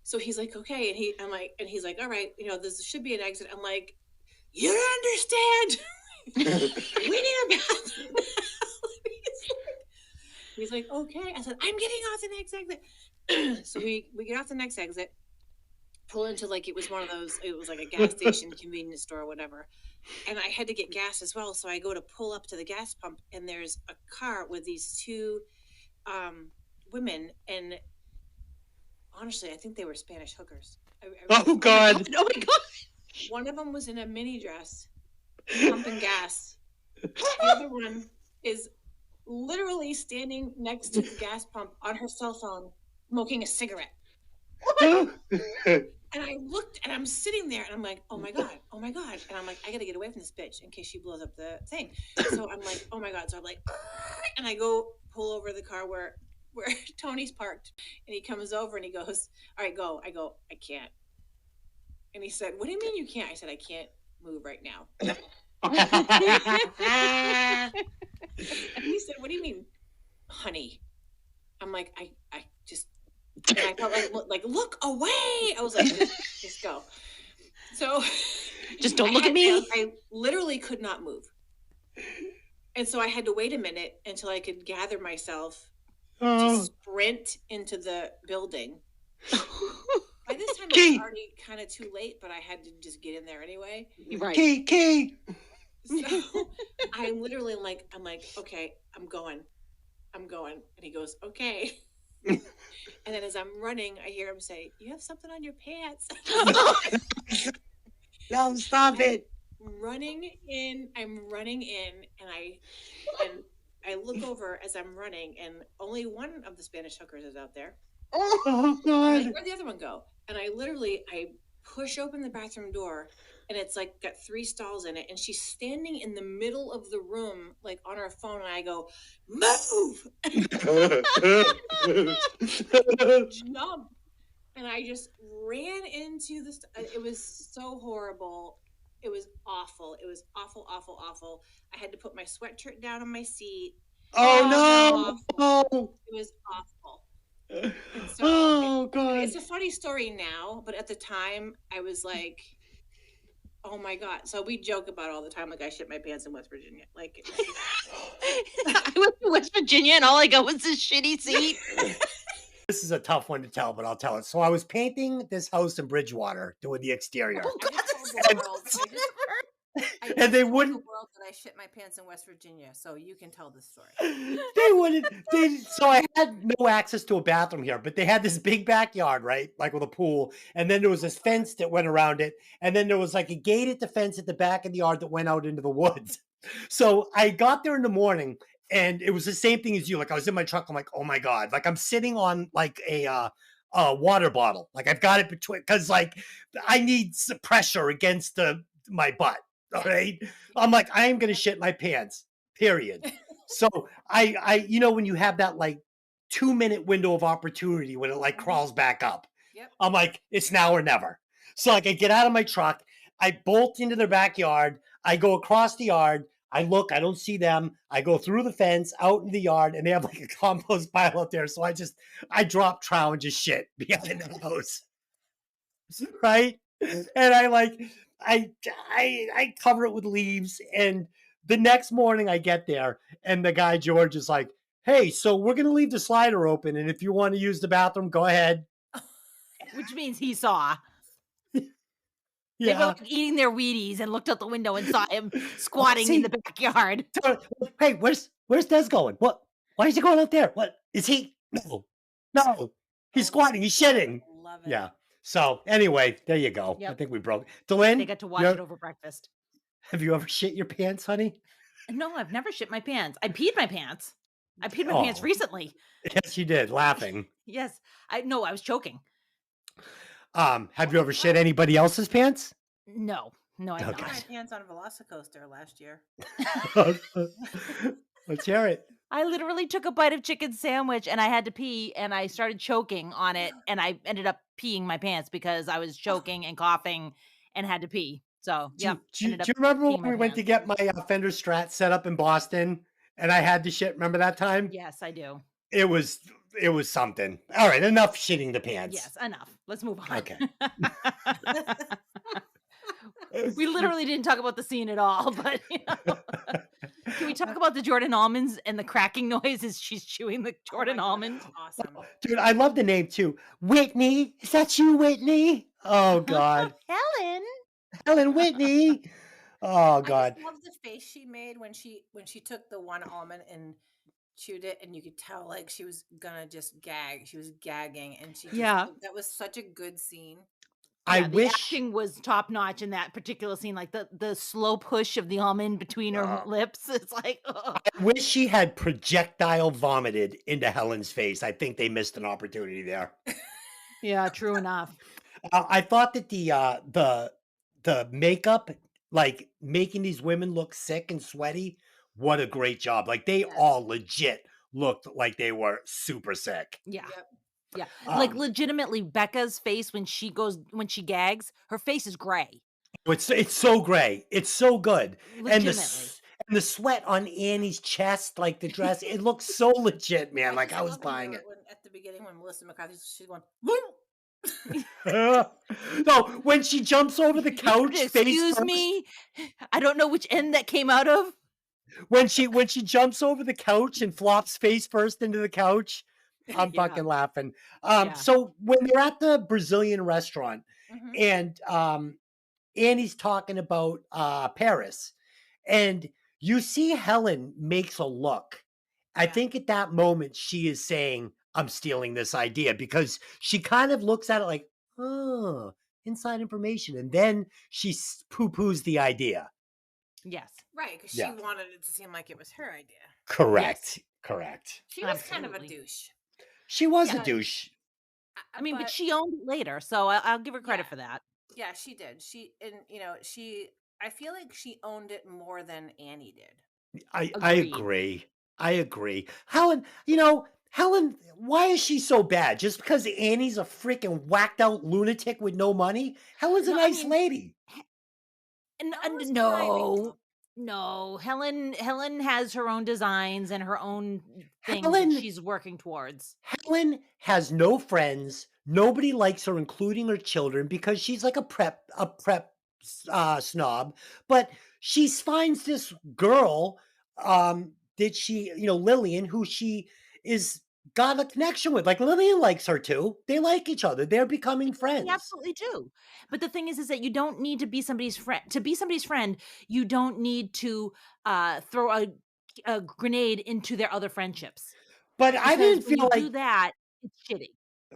So he's like, "Okay," and he's like, "All right, this should be an exit." I'm like, "You don't understand. We need a bathroom." He's like, "Okay." I said, "I'm getting off the next exit." So we get off the next exit, pull into like it was like a gas station, convenience store, or whatever. And I had to get gas as well. So I go to pull up to the gas pump and there's a car with these 2 women. And honestly, I think they were Spanish hookers. Oh God. Oh my God. One of them was in a mini dress, pumping gas. The other one is literally standing next to the gas pump on her cell phone, smoking a cigarette. And I looked and I'm sitting there and I'm like, oh my God. And I'm like, I got to get away from this bitch in case she blows up the thing. So I'm like, oh my God. So I'm like, and I go pull over the car where Tony's parked, and he comes over and he goes, all right, go. I go, I can't. And he said, what do you mean you can't? I said, I can't move right now. And he said, what do you mean, honey? I'm like, I just, and I felt like look away. I was like, just go. So just don't look at me. I literally could not move. And so I had to wait a minute until I could gather myself to sprint into the building. By this time it was already kind of too late, but I had to just get in there anyway. Right. Key. So I'm literally like, okay, I'm going. And he goes, okay. And then as I'm running, I hear him say, "You have something on your pants." No, stop it. I'm running in, and I look over as I'm running, and only one of the Spanish hookers is out there. Oh, And I'm like, God. where'd the other one go? And I push open the bathroom door, and it's like got 3 stalls in it, and she's standing in the middle of the room, like on her phone, and I go, "Move!" Jump. And I just ran into the. It was so horrible. It was awful. It was awful, awful, awful. I had to put my sweatshirt down on my seat. Oh, no. It was awful. And so, Oh, God. it's a funny story now, but at the time, I was like, "Oh my God!" So we joke about it all the time. Like I shit my pants in West Virginia. Like I went to West Virginia and all I got was this shitty seat. This is a tough one to tell, but I'll tell it. So I was painting this house in Bridgewater, doing the exterior. Oh, God, I just this told the is world. And they told wouldn't. the world that I shit my pants in West Virginia, so you can tell this story. They wouldn't. So I had no access to a bathroom here, but they had this big backyard, right? Like with a pool. And then there was this fence that went around it. And then there was like a gated fence at the back of the yard that went out into the woods. So I got there in the morning and it was the same thing as you. Like I was in my truck. I'm like, oh my God. Like I'm sitting on like a water bottle. Like I've got it between, because like I need some pressure against my butt. All right. I'm like, I am going to shit my pants, period. So I, when you have that like 2-minute window of opportunity when it like crawls back up, Yep. I'm like, it's now or never. So like I get out of my truck, I bolt into their backyard, I go across the yard, I look, I don't see them. I go through the fence out in the yard, and they have like a compost pile out there. So I drop trow and just shit behind the house. Right. And I cover it with leaves. And the next morning I get there and the guy George is like, "Hey, so we're gonna leave the slider open, and if you want to use the bathroom, go ahead." Which means he saw. They were Yeah. like eating their Wheaties and looked out the window and saw him squatting in the backyard. Hey, where's Des going? What? Why is he going out there? What is he? No. He's squatting. He's shitting. Love it. Yeah. So anyway, there you go. I Yep. think we broke. Delynn, They got to watch it over breakfast. have you ever shit your pants, honey? No, I've never shit my pants. I peed my pants. I peed my pants Oh. recently. Yes, you did. Laughing. Yes. I was choking. Have you ever shit anybody else's pants? No, I I Okay. shit not. my pants on a Velocicoaster last year. Let's hear it. I literally took a bite of chicken sandwich and I had to pee and I started choking on it and I ended up peeing my pants because I was choking and coughing and had to pee. So, Do yep. you remember when we went to get my Fender Strat set up in Boston and I had to shit? Remember that time? Yes, I do. It was something. All right, enough shitting the pants. Yes, enough. Let's move on. Okay. We literally didn't talk about the scene at all, but can we talk about the Jordan almonds and the cracking noise as she's chewing the Jordan almond? Awesome. Dude, I love the name too. Whitney. Is that you, Whitney? Oh God. Helen Whitney. Oh God. I just love the face she made when she took the one almond and chewed it, and you could tell like she was gonna just gag. She was gagging, and she that was such a good scene. Yeah, I the wish acting was top notch in that particular scene. Like the slow push of the almond between her lips. It's like, ugh. I wish she had projectile vomited into Helen's face. I think they missed an opportunity there. Yeah, true enough. I thought that the makeup, like making these women look sick and sweaty, what a great job. Like they all legit looked like they were super sick. Yeah. Yep. Yeah. Like legitimately Becca's face when she gags, her face is gray. It's so gray. It's so good. And Legitimately. the sweat on Annie's chest, like the dress, it looks so legit, man. Like I was buying it. At the beginning when Melissa McCarthy, she's going, No, when she jumps over the couch, Excuse me. I don't know which end that came out of. When she jumps over the couch and flops face first into the couch, I'm Yeah. fucking laughing. Yeah. So when they're at the Brazilian restaurant and Annie's talking about Paris, and you see Helen makes a look. I think at that moment she is saying, I'm stealing this idea because she kind of looks at it like, oh, inside information. And then she poo poos the idea. Yes. Right, because Yeah. she wanted it to seem like it was her idea. Correct. Correct. She was kind of a Absolutely. douche. She was a Yeah. douche. I mean, but she owned it later, so I'll give her credit Yeah. for that. Yeah, she did. I feel like she owned it more than Annie did. I Agreed. agree. I agree. Helen, Helen, why is she so bad? Just because Annie's a freaking whacked out lunatic with no money? Helen's a No, I nice mean, lady. Helen's No. Helen has her own designs and her own things that Helen she's working towards. Helen has no friends. Nobody likes her, including her children, because she's like a prep snob. But she finds this girl, that Lillian, who she is got a connection with. Like Lillian likes her too. They like each other. They're becoming They friends. absolutely do. But the thing is that you don't need to be somebody's friend. To be somebody's friend, you don't need to throw a grenade into their other friendships. But I Because didn't when feel you like do that, it's shitty.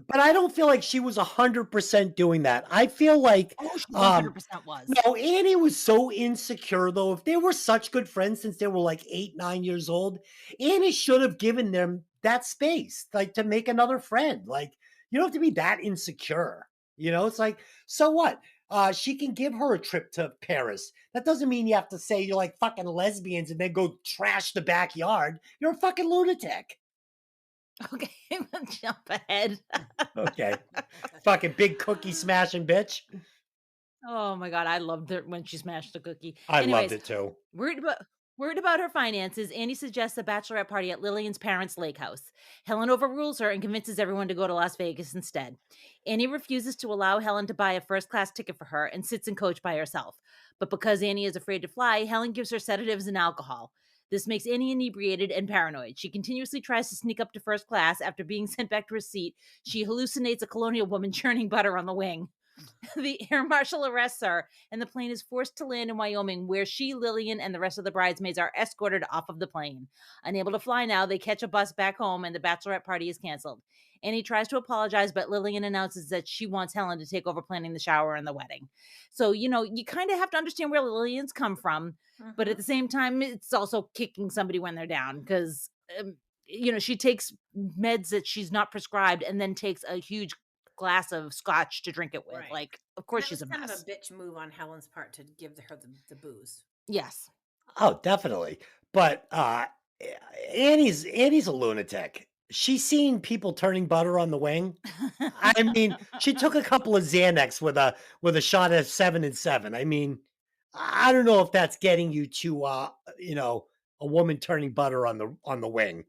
But I don't feel like she was 100% doing that. I feel like, Oh, she 100% was. no, Annie was so insecure though. If they were such good friends since they were like 8, 9 years old, Annie should have given them that space, like to make another friend. Like, you don't have to be that insecure. It's like, so what? She can give her a trip to Paris. That doesn't mean you have to say you're like fucking lesbians and then go trash the backyard. You're a fucking lunatic. Okay, jump ahead. Okay. Fucking big cookie smashing bitch. Oh my god, I loved it when she smashed the cookie. I Anyways, loved it too. worried about her finances, Annie suggests a bachelorette party at Lillian's parents' lake house. Helen overrules her and convinces everyone to go to Las Vegas instead. Annie refuses to allow Helen to buy a first-class ticket for her and sits in coach by herself. But because Annie is afraid to fly, Helen gives her sedatives and alcohol. This makes Annie inebriated and paranoid. She continuously tries to sneak up to first class. After being sent back to her seat, she hallucinates a colonial woman churning butter on the wing. The air marshal arrests her, and the plane is forced to land in Wyoming, where she, Lillian, and the rest of the bridesmaids are escorted off of the plane. Unable to fly now, they catch a bus back home, and the bachelorette party is canceled. Annie tries to apologize, but Lillian announces that she wants Helen to take over planning the shower and the wedding. So, you kind of have to understand where Lillian's come from, but at the same time, it's also kicking somebody when they're down, because, she takes meds that she's not prescribed and then takes a huge glass of scotch to drink it with. Right. Like, of course That she's was a kind mess. of a bitch move on Helen's part to give her the booze. Yes. Oh, definitely. But Annie's a lunatic. She's seen people turning butter on the wing. I mean, she took a couple of Xanax with a shot of 7 and 7. I mean, I don't know if that's getting you to a woman turning butter on the wing.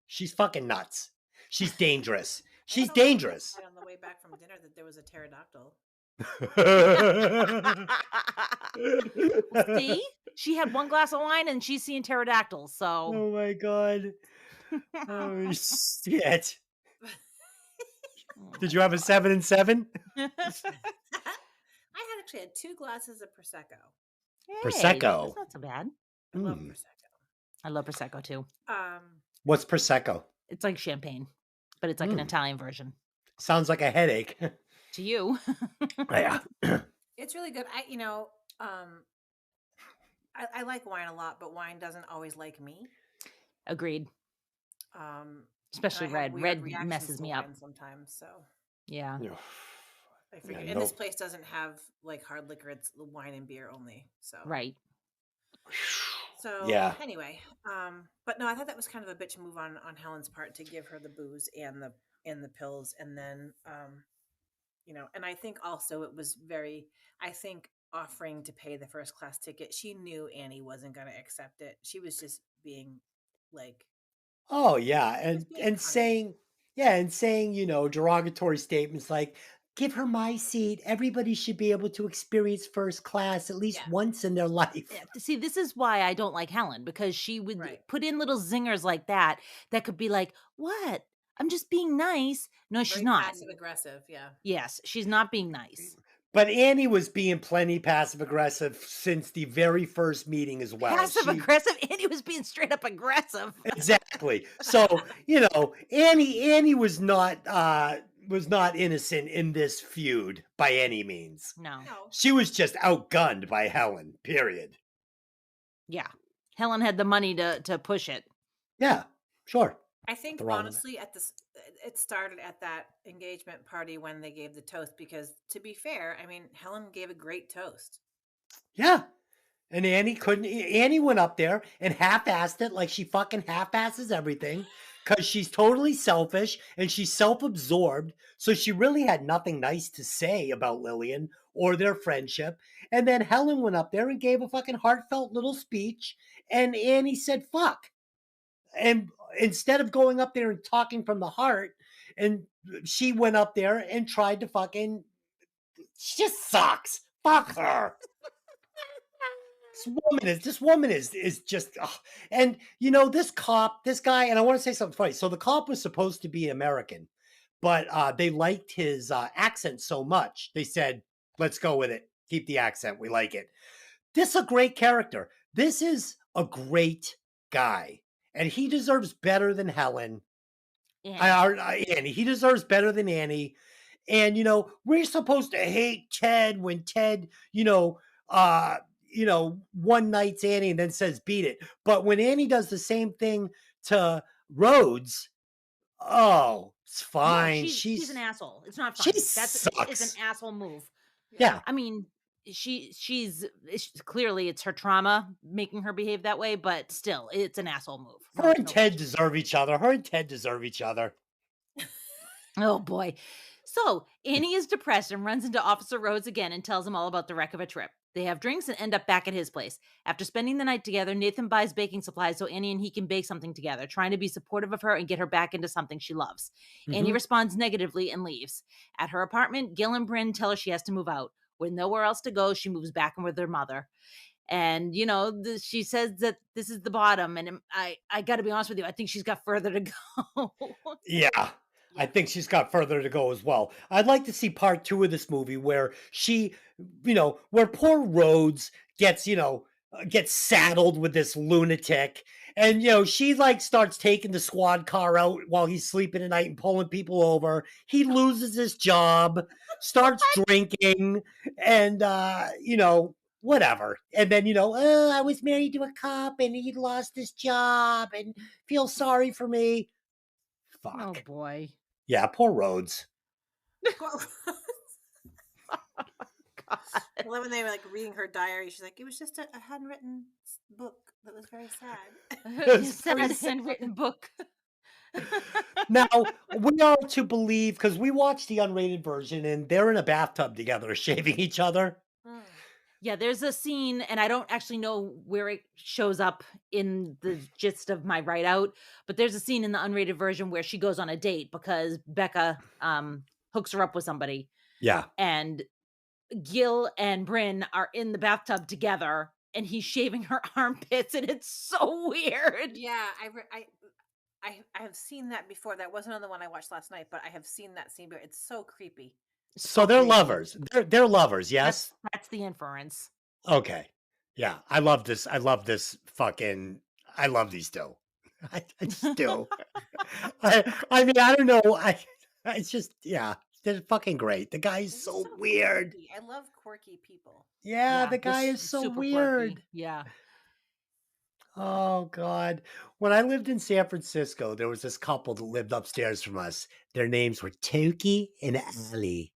She's fucking nuts. She's dangerous. She's dangerous. On the way back from dinner, that there was a pterodactyl. See, she had one glass of wine and she's seeing pterodactyls. So, oh my god, oh shit! Did you have a 7 and 7? I actually had 2 glasses of prosecco. Hey, Prosecco. that's not so bad. I love prosecco. I love prosecco too. What's prosecco? It's like champagne, but it's like an Italian version. Sounds like a headache. To you. Yeah. It's really good. I like wine a lot, but wine doesn't always like me. Agreed. Especially and I have red. weird Red reactions messes to me up. wine sometimes. So Yeah. I figured, Yeah, and this no. place doesn't have like hard liquor; it's the wine and beer only. So Right. So Yeah. anyway, but no, I thought that was kind of a bitch move on Helen's part to give her the booze and the pills, and then and I think also it was offering to pay the first class ticket. She knew Annie wasn't going to accept it. She was just being like, Oh yeah, being and saying derogatory statements like give her my seat. Everybody should be able to experience first class at least once in their life. Yeah, see, this is why I don't like Helen, because she would put in little zingers like that could be like, what? I'm just being nice. No, she's very not. passive aggressive. Yeah. Yes, she's not being nice. But Annie was being plenty passive aggressive since the very first meeting as well. Passive aggressive, and he was being straight up aggressive. Exactly. So, Annie was not innocent in this feud by any means. No. She was just outgunned by Helen, period. Yeah. Helen had the money to push it. Yeah, sure. I think They're all in it. honestly, it started at that engagement party when they gave the toast. Because to be fair, I mean, Helen gave a great toast. Yeah. And Annie went up there and half-assed it like she fucking half-asses everything because she's totally selfish and she's self-absorbed. So she really had nothing nice to say about Lillian or their friendship. And then Helen went up there and gave a fucking heartfelt little speech. And Annie said, fuck. And instead of going up there and talking from the heart, and she went up there and tried to fucking, she just sucks. Fuck her. This woman is just, ugh. And this guy, and I want to say something funny. So the cop was supposed to be American, but they liked his accent so much. They said, let's go with it. Keep the accent. We like it. This is a great character. This is a great guy. And he deserves better than Helen. Annie. He deserves better than Annie. And, we're supposed to hate Ted when Ted, one nights Annie and then says, beat it. But when Annie does the same thing to Rhodes, it's fine. No, she's an asshole. It's not fine. It's an asshole move. Yeah. I mean, she's clearly it's her trauma making her behave that way, but still, it's an asshole move. Her and Ted deserve each other. Oh boy. So Annie is depressed and runs into Officer Rhodes again and tells him all about the wreck of a trip. They have drinks and end up back at his place. After spending the night together, Nathan buys baking supplies so Annie and he can bake something together, trying to be supportive of her and get her back into something she loves. Annie responds negatively and leaves. At her apartment, Gil and Bryn tell her she has to move out. With nowhere else to go, she moves back in with her mother. And, she says that this is the bottom. And I got to be honest with you, I think she's got further to go. Yeah. I think she's got further to go as well. I'd like to see part 2 of this movie where she, where poor Rhodes gets saddled with this lunatic. And, she starts taking the squad car out while he's sleeping at night and pulling people over. He loses his job, starts drinking, and, whatever. And then, I was married to a cop and he lost his job and feels sorry for me. Fuck. Oh, boy. Yeah, poor Rhodes. God. I love when they were reading her diary. She's like, it was just a handwritten book that was very sad. Sad handwritten book. Now, we are to believe, because we watched the unrated version and they're in a bathtub together shaving each other. Yeah, there's a scene, and I don't actually know where it shows up in the gist of my write-out, but there's a scene in the unrated version where she goes on a date because Becca hooks her up with somebody. Yeah. And Gil and Bryn are in the bathtub together, and he's shaving her armpits, and it's so weird. Yeah, I have seen that before. That wasn't on the one I watched last night, but I have seen that scene. But it's so creepy. So they're lovers. They're lovers, yes? That's the inference. Okay. Yeah. I love this. I love these two. I just do. I mean, I don't know. It's just, yeah, they're fucking great. The guy is so weird. Quirky. I love quirky people. Yeah, the guy is so weird. Quirky. Yeah. Oh, God. When I lived in San Francisco, there was this couple that lived upstairs from us. Their names were Toki and Ali.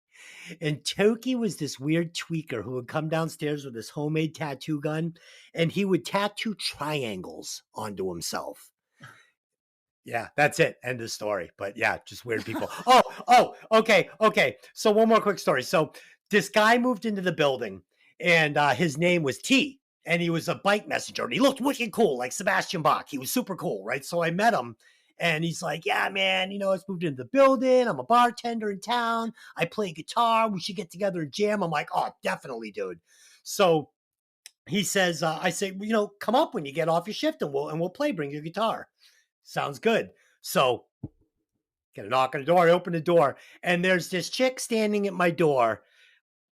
And Toki was this weird tweaker who would come downstairs with his homemade tattoo gun, and he would tattoo triangles onto himself. Yeah, that's it. End of story. But yeah, just weird people. Okay. So one more quick story. So this guy moved into the building, and his name was T, and he was a bike messenger, and he looked wicked cool, like Sebastian Bach. He was super cool, right? So I met him. And he's like, yeah, man, I just moved into the building. I'm a bartender in town. I play guitar. We should get together and jam. I'm like, oh, definitely, dude. So he says, I say, come up when you get off your shift and we'll play. Bring your guitar. Sounds good. So get a knock on the door. I open the door and there's this chick standing at my door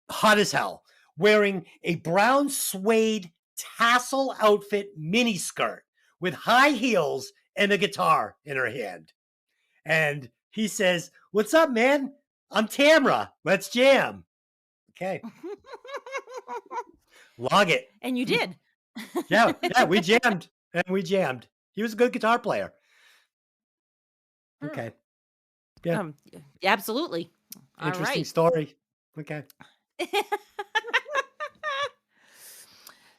hot as hell, wearing a brown suede tassel outfit miniskirt with high heels and a guitar in her hand. And he says, "What's up, man? I'm Tamra. Let's jam." Okay. Log it. And you did. Yeah, we jammed. And we jammed. He was a good guitar player. Okay. Yeah. Absolutely. All Interesting right. story. Okay.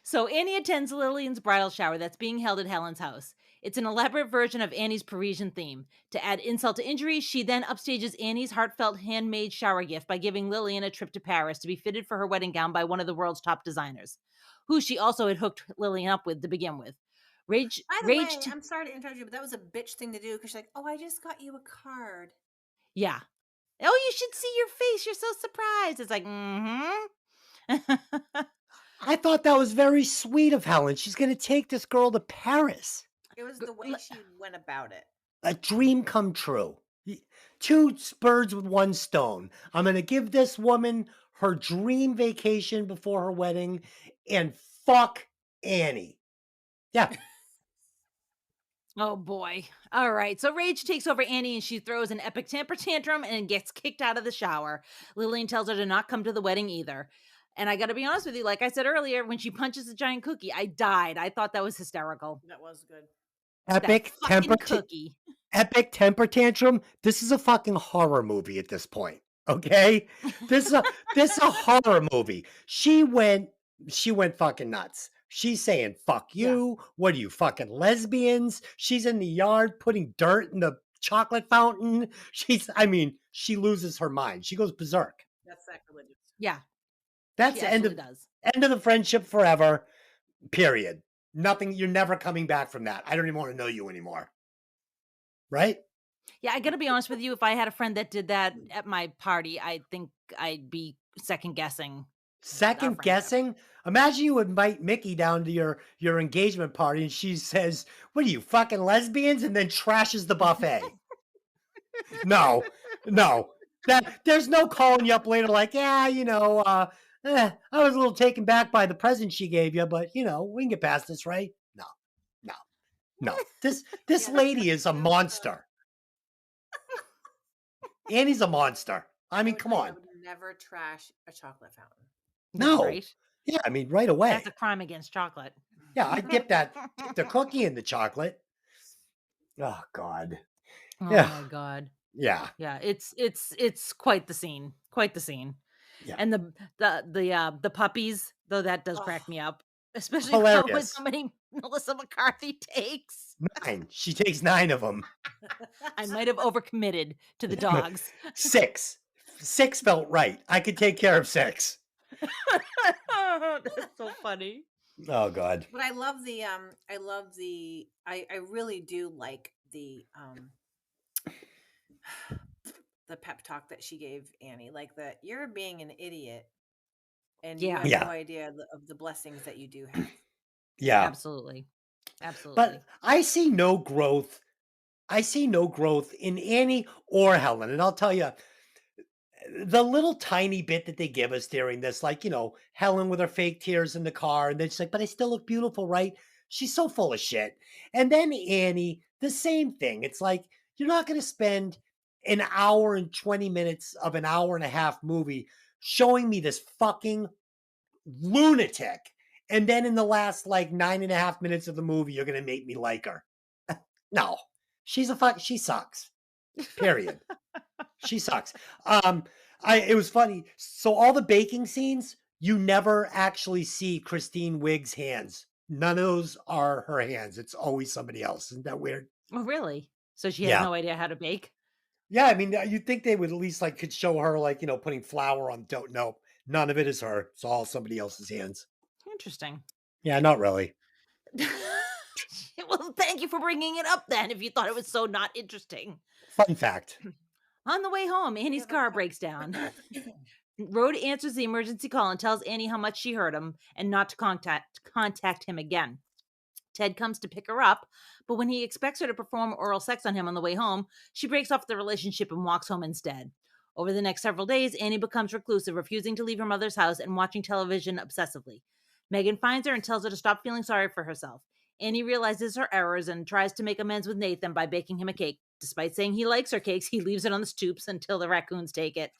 So Annie attends Lillian's bridal shower that's being held at Helen's house. It's an elaborate version of Annie's Parisian theme. To add insult to injury, she then upstages Annie's heartfelt handmade shower gift by giving Lillian a trip to Paris to be fitted for her wedding gown by one of the world's top designers, who she also had hooked Lillian up with to begin with. By the way, I'm sorry to interrupt you, but that was a bitch thing to do because she's like, "Oh, I just got you a card." Yeah. Oh, you should see your face. You're so surprised. It's like, I thought that was very sweet of Helen. She's going to take this girl to Paris. It was the way she went about it. A dream come true. Two birds with one stone. I'm going to give this woman her dream vacation before her wedding and fuck Annie. Yeah. Oh boy. All right. So Rage takes over Annie and she throws an epic temper tantrum and gets kicked out of the shower. Lillian tells her to not come to the wedding either. And I got to be honest with you, like I said earlier, when she punches a giant cookie, I died. I thought that was hysterical. That was good. Epic epic temper tantrum. This is a fucking horror movie at this point. Okay? This is a horror movie. She went fucking nuts. She's saying, "Fuck you. What are you, fucking lesbians?" She's in the yard putting dirt in the chocolate fountain. She loses her mind. She goes berserk. That's sacrilegious. Yeah. That's the end of the friendship forever. Period. Nothing. You're never coming back from that. I don't even want to know you anymore. Right? Yeah, I got to be honest with you. If I had a friend that did that at my party, I think I'd be second guessing. Second guessing? Imagine you invite Mickey down to your engagement party and she says, "What are you, fucking lesbians?" and then trashes the buffet. No. There's no calling you up later like, "Yeah, I was a little taken back by the present she gave you, but we can get past this, right?" No. This lady is a monster. Annie's a monster. I mean, come on. I would never trash a chocolate fountain. No. Right? Yeah, I mean, right away. That's a crime against chocolate. Yeah, I dip the cookie in the chocolate. Oh God. Oh Yeah. my God. Yeah. Yeah, it's quite the scene. Quite the scene. Yeah. And the puppies, though, that does crack me up. Especially Hilarious. with how many Melissa McCarthy takes. 9. She takes 9 of them. I might have overcommitted to the dogs. 6. 6 felt right. I could take care of 6. That's so funny. Oh God. But I really do like the pep talk that she gave Annie, like that you're being an idiot and you have no idea of the blessings that you do have. Yeah. Absolutely. But I see no growth. I see no growth in Annie or Helen. And I'll tell you, the little tiny bit that they give us during this, like, Helen with her fake tears in the car, and then she's like, "But I still look beautiful, right?" She's so full of shit. And then Annie, the same thing. It's like, you're not going to spend an hour and 20 minutes of an hour and a half movie showing me this fucking lunatic. And then in the last like 9.5 minutes of the movie, you're going to make me like her. No, she sucks. Period. She sucks. It was funny. So all the baking scenes, you never actually see Christine Wiig's hands. None of those are her hands. It's always somebody else. Isn't that weird? Oh, really? So she has no idea how to bake? Yeah, I mean, you'd think they would at least could show her putting flour on dough. No, none of it is her. It's all somebody else's hands. Interesting. Yeah, not really. Well, thank you for bringing it up then, if you thought it was so not interesting. Fun fact. On the way home, Annie's car breaks down. Rhoda answers the emergency call and tells Annie how much she hurt him and not to contact him again. Ted comes to pick her up, but when he expects her to perform oral sex on him on the way home, she breaks off the relationship and walks home instead. Over the next several days, Annie becomes reclusive, refusing to leave her mother's house and watching television obsessively. Megan finds her and tells her to stop feeling sorry for herself. Annie realizes her errors and tries to make amends with Nathan by baking him a cake. Despite saying he likes her cakes, he leaves it on the stoops until the raccoons take it.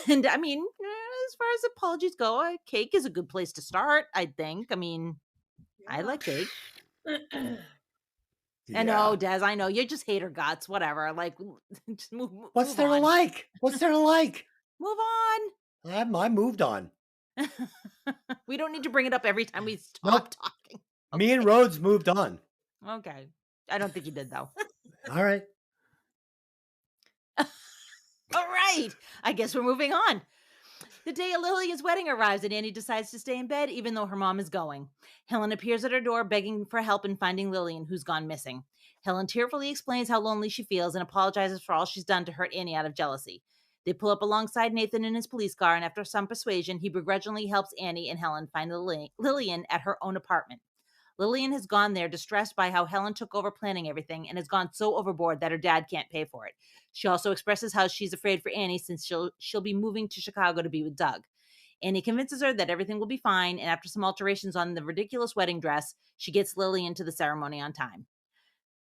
And I mean, as far as apologies go, a cake is a good place to start, I think. I mean, I like cake. I know, Des, I know. You just hate her guts, whatever. Like, just What's move there to on. like? What's there to like? Move on. I moved on. We don't need to bring it up every time we stop Nope. talking. Me and Rhodes moved on. Okay. I don't think you did, though. All right. All right. I guess we're moving on. The day of Lillian's wedding arrives and Annie decides to stay in bed even though her mom is going. Helen appears at her door begging for help in finding Lillian, who's gone missing. Helen tearfully explains how lonely she feels and apologizes for all she's done to hurt Annie out of jealousy. They pull up alongside Nathan in his police car, and after some persuasion, he begrudgingly helps Annie and Helen find Lillian at her own apartment. Lillian has gone there distressed by how Helen took over planning everything and has gone so overboard that her dad can't pay for it. She also expresses how she's afraid for Annie since she'll be moving to Chicago to be with Doug. Annie convinces her that everything will be fine, and after some alterations on the ridiculous wedding dress, she gets Lillian to the ceremony on time.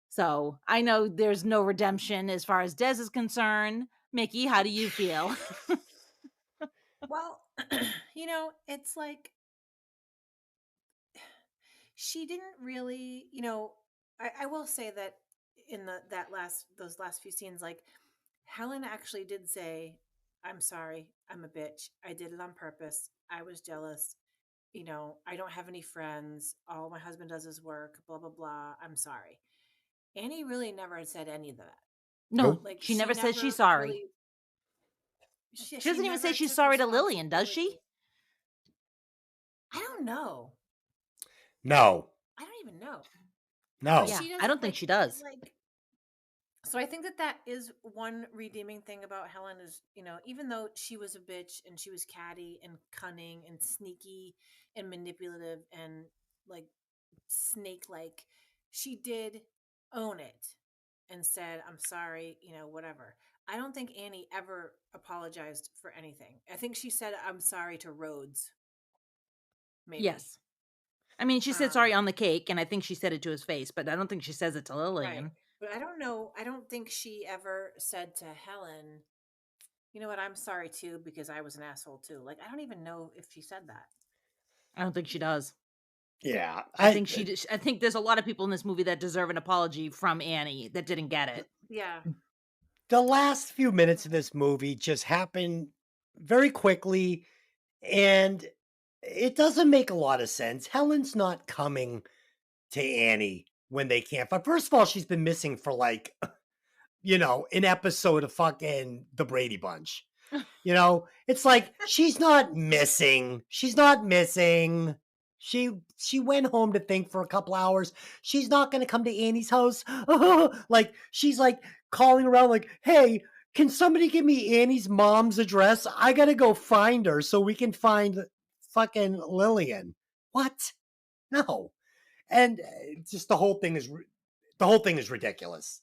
So I know there's no redemption as far as Des is concerned. Mickey, how do you feel? Well, it's like she didn't really, I will say that in those last few scenes, like Helen actually did say, "I'm sorry, I'm a bitch. I did it on purpose. I was jealous. I don't have any friends. All my husband does is work, blah, blah, blah. I'm sorry." Annie really never said any of that. No, Nope. she never says she's sorry. really- She doesn't even say never she's took sorry to Lillian, does she? responsibility. I don't know. No. I don't even know. No. Yeah, She I don't think she does. So I think that is one redeeming thing about Helen is, even though she was a bitch and she was catty and cunning and sneaky and manipulative and like snake-like, she did own it and said, "I'm sorry," whatever. I don't think Annie ever apologized for anything. I think she said, "I'm sorry" to Rhodes. Maybe. Yes. I mean, she said sorry on the cake, and I think she said it to his face, but I don't think she says it to Lillian. Right. But I don't know. I don't think she ever said to Helen, "You know what? I'm sorry too because I was an asshole too." Like, I don't even know if she said that. I don't think she does. Yeah. I think there's a lot of people in this movie that deserve an apology from Annie that didn't get it. Yeah. The last few minutes of this movie just happen very quickly, and it doesn't make a lot of sense. Helen's not coming to Annie when they can't. But first of all, she's been missing for like, an episode of fucking The Brady Bunch. It's like she's not missing. She's not missing. She went home to think for a couple hours. She's not going to come to Annie's house. Like she's like calling around like, "Hey, can somebody give me Annie's mom's address? I got to go find her so we can find fucking Lillian." What? No. And just the whole thing is ridiculous.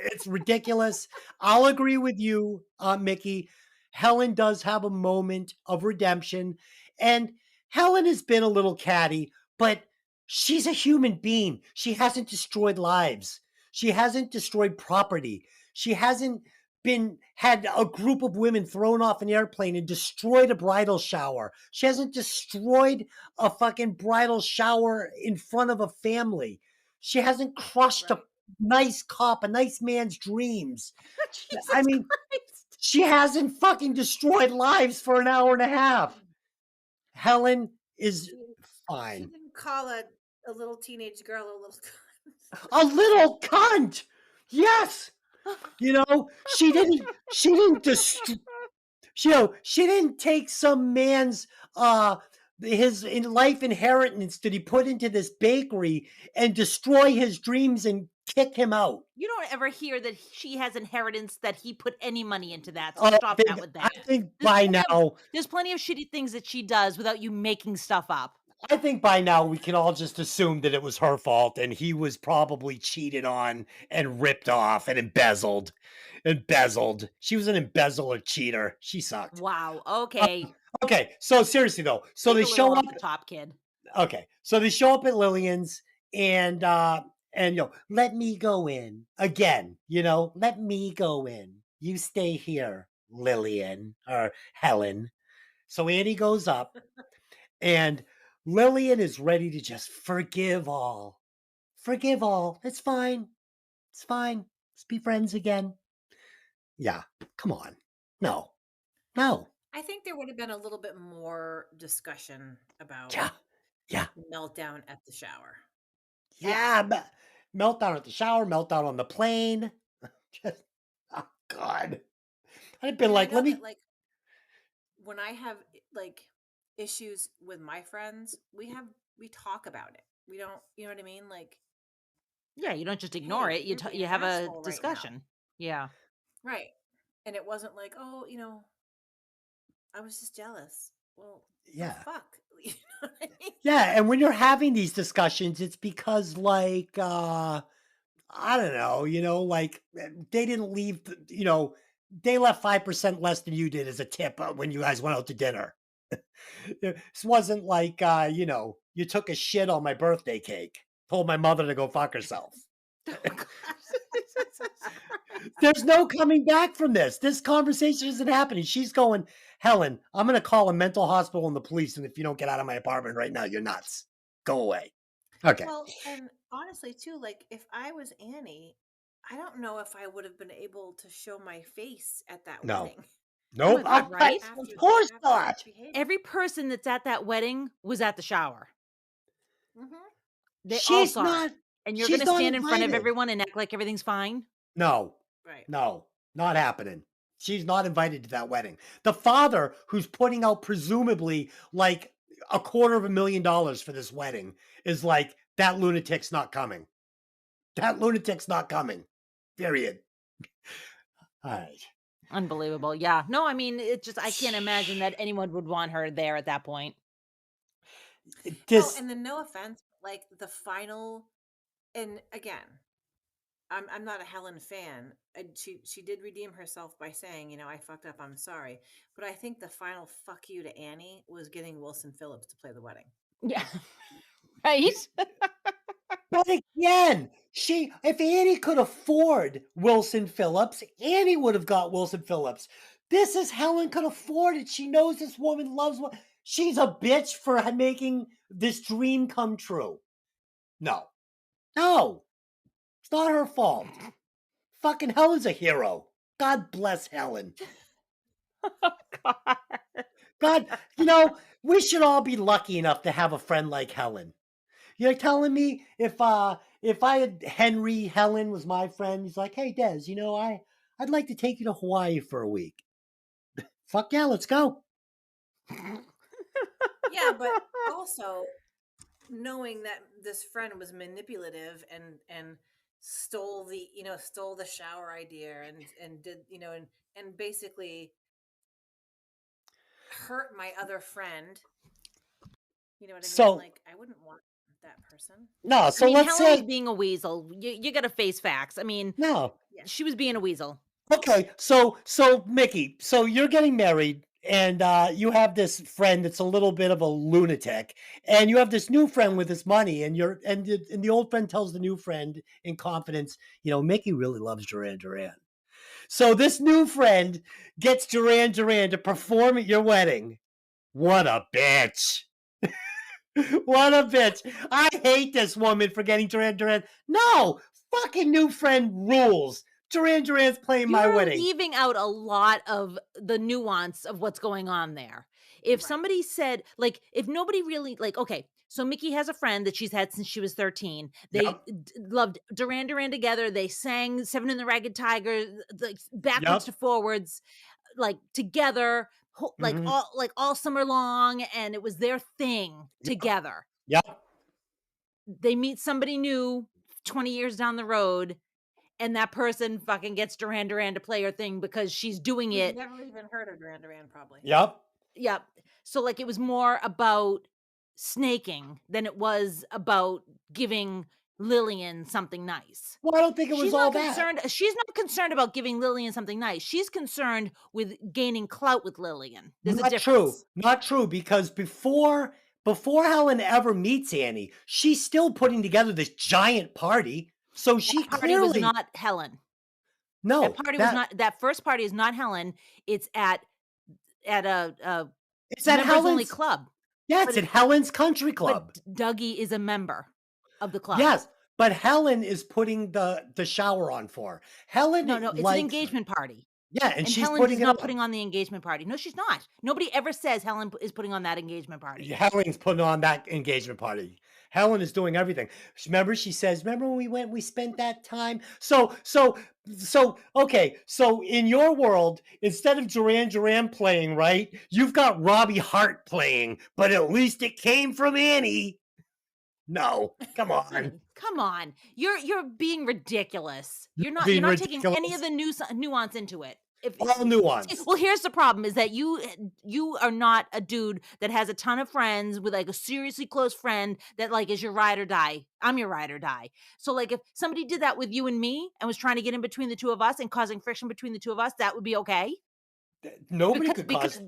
It's ridiculous. I'll agree with you, Mickey. Helen does have a moment of redemption, and Helen has been a little catty, but she's a human being. She hasn't destroyed lives. She hasn't destroyed property. She hasn't had a group of women thrown off an airplane and destroyed a bridal shower. She hasn't destroyed a fucking bridal shower in front of a family. She hasn't crushed a nice cop, a nice man's dreams. I mean, she hasn't fucking destroyed lives for an hour and a half. Helen is fine. She didn't call a little teenage girl a little cunt. A little cunt. Yes. She didn't she didn't take some man's his life inheritance that he put into this bakery and destroy his dreams and kick him out. You don't ever hear that she has inheritance that he put any money into that. So Oh, stop that with that. I think by now There's plenty of shitty things that she does without you making stuff up. I think by now we can all just assume that it was her fault and he was probably cheated on and ripped off and embezzled. Embezzled. She was an embezzler cheater. She sucked. Wow. Okay. Okay, so seriously though, so Think they a little show up. off the top, kid. Okay, so they show up at Lillian's and let me go in again. Let me go in. You stay here, Lillian or Helen. So Annie goes up, and Lillian is ready to just forgive all. Forgive all. It's fine. It's fine. Let's be friends again. Yeah, come on. No, no. I think there would have been a little bit more discussion about Yeah. the meltdown at the shower. Yeah, meltdown at the shower, meltdown on the plane. Just, oh God. I've been And I like, know let me. that, like, when I have like issues with my friends, we talk about it. We don't, you know what I mean? Like, Yeah, you don't just ignore hey, it. you're being You an have a asshole right now. discussion. Yeah. Right. And it wasn't like, oh, I was just jealous. Well, Yeah. fuck. You know what I mean? Yeah, and when you're having these discussions, it's because I don't know, like they didn't leave, they left 5% less than you did as a tip when you guys went out to dinner. This wasn't like, you took a shit on my birthday cake, told my mother to go fuck herself. There's no coming back from this. This conversation isn't happening. She's going, Helen, I'm going to call a mental hospital and the police. And if you don't get out of my apartment right now, you're nuts. Go away. Okay. Well, and honestly, too, like if I was Annie, I don't know if I would have been able to show my face at that No. wedding. Nope. God, right? Of course not. Every person that's at that wedding was at the shower. Mm-hmm. They all She's saw not. it. And you're She's going to not stand in front of invited. everyone and act like everything's fine? No. Right. No. Not happening. She's not invited to that wedding. The father, who's putting out presumably like $250,000 for this wedding, is like, that lunatic's not coming. That lunatic's not coming. Period. All right. Unbelievable. Yeah. No, I mean, it just, I can't imagine that anyone would want her there at that point. No, and then no offense, like the final, and again, I'm not a Helen fan. And she did redeem herself by saying, I fucked up, I'm sorry. But I think the final fuck you to Annie was getting Wilson Phillips to play the wedding. Yeah. Right? But again, if Annie could afford Wilson Phillips, Annie would have got Wilson Phillips. This is Helen could afford it. She knows this woman loves what she's a bitch for making this dream come true. No. It's not her fault. Fucking Helen's a hero. God bless Helen. Oh, God. God, we should all be lucky enough to have a friend like Helen. You're telling me if I had Henry, Helen was my friend, he's like, hey Des, I'd like to take you to Hawaii for a week. Fuck yeah, let's go. Yeah, but also knowing that this friend was manipulative and stole the shower idea and did and basically hurt my other friend. You know what I mean? Like I wouldn't want that person. No, so let's Helen was say being a weasel. You got to face facts. I mean, no. She was being a weasel. Okay, so Mickey, so you're getting married and you have this friend that's a little bit of a lunatic, and you have this new friend with this money, and the old friend tells the new friend in confidence, Mickey really loves Duran Duran. So this new friend gets Duran Duran to perform at your wedding. What a bitch. What a bitch. I hate this woman for getting Duran Duran. No, fucking new friend rules. Duran Duran's playing my wedding. You're leaving out a lot of the nuance of what's going on there. If somebody said, like, if nobody really, like, okay, so Mickey has a friend that she's had since she was 13. They loved Duran Duran together. They sang Seven in the Ragged Tiger, like backwards to forwards, like together, like all summer long, and it was their thing together. Yep. They meet somebody new 20 years down the road, and that person fucking gets Duran Duran to play her thing because she's doing it. Never even heard of Duran Duran, probably. Yep. Yep. So like it was more about snaking than it was about giving Lillian something nice. Well, I don't think it was She's all not that. concerned. She's not concerned about giving Lillian something nice. She's concerned with gaining clout with Lillian. There's a Not true. difference. Not true, because before Helen ever meets Annie, she's still putting together this giant party. So she That party was clearly not Helen. no That party was not. That first party is not Helen. It's at a It's at members only Helen's. club. Yeah, But it's at Helen's Country Club. But Dougie is a member of the club. Yes, but Helen is putting the shower on for her. Helen No, it's an likes her. engagement party. Yeah, and And she's Helen putting is it not on. putting on the engagement party. No, she's not. Nobody ever says Helen is putting on that engagement party. Helen's putting on that engagement party. Helen is doing everything. Remember, she says, "Remember when we went? We spent that time." So okay. So in your world, instead of Duran Duran playing, right, you've got Robbie Hart playing, but at least it came from Annie. No, come on. Come on. You're being ridiculous. You're not being taking any of the nuance into it. All nuance. Well, here's the problem is that you are not a dude that has a ton of friends with like a seriously close friend that like is your ride or die. I'm your ride or die. So like if somebody did that with you and me and was trying to get in between the two of us and causing friction between the two of us, that would be okay. Nobody could cause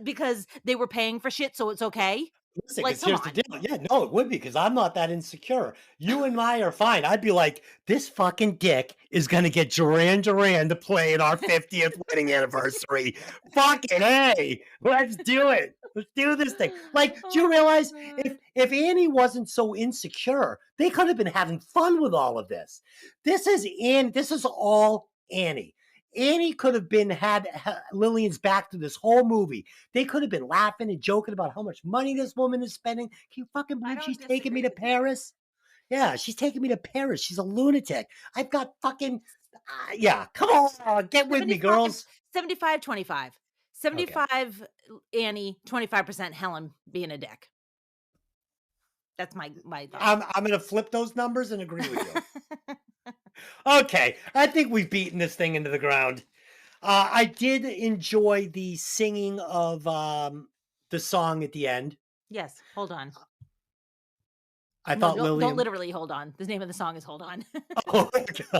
because they were paying for shit, so it's okay. Listen, Like, 'cause come here's the on. deal. Yeah, no, it would be, because I'm not that insecure. You and I are fine. I'd be like, this fucking dick is gonna get Duran Duran to play at our 50th wedding anniversary. Fucking A, let's do it. Let's do this thing. Like, do you realize if Annie wasn't so insecure, they could have been having fun with all of this. This is all Annie. Annie could have had Lillian's back through this whole movie. They could have been laughing and joking about how much money this woman is spending. Can you fucking believe she's taking me to Paris? Yeah, she's taking me to Paris. She's a lunatic. I've got fucking, yeah, come on, get with me, girls. 75-25. 75 Annie, 25% Helen being a dick. That's my thought. I'm going to flip those numbers and agree with you. Okay, I think we've beaten this thing into the ground. I did enjoy the singing of the song at the end. Yes, hold on. I thought Lillian. Don't literally hold on. The name of the song is "Hold On." Oh,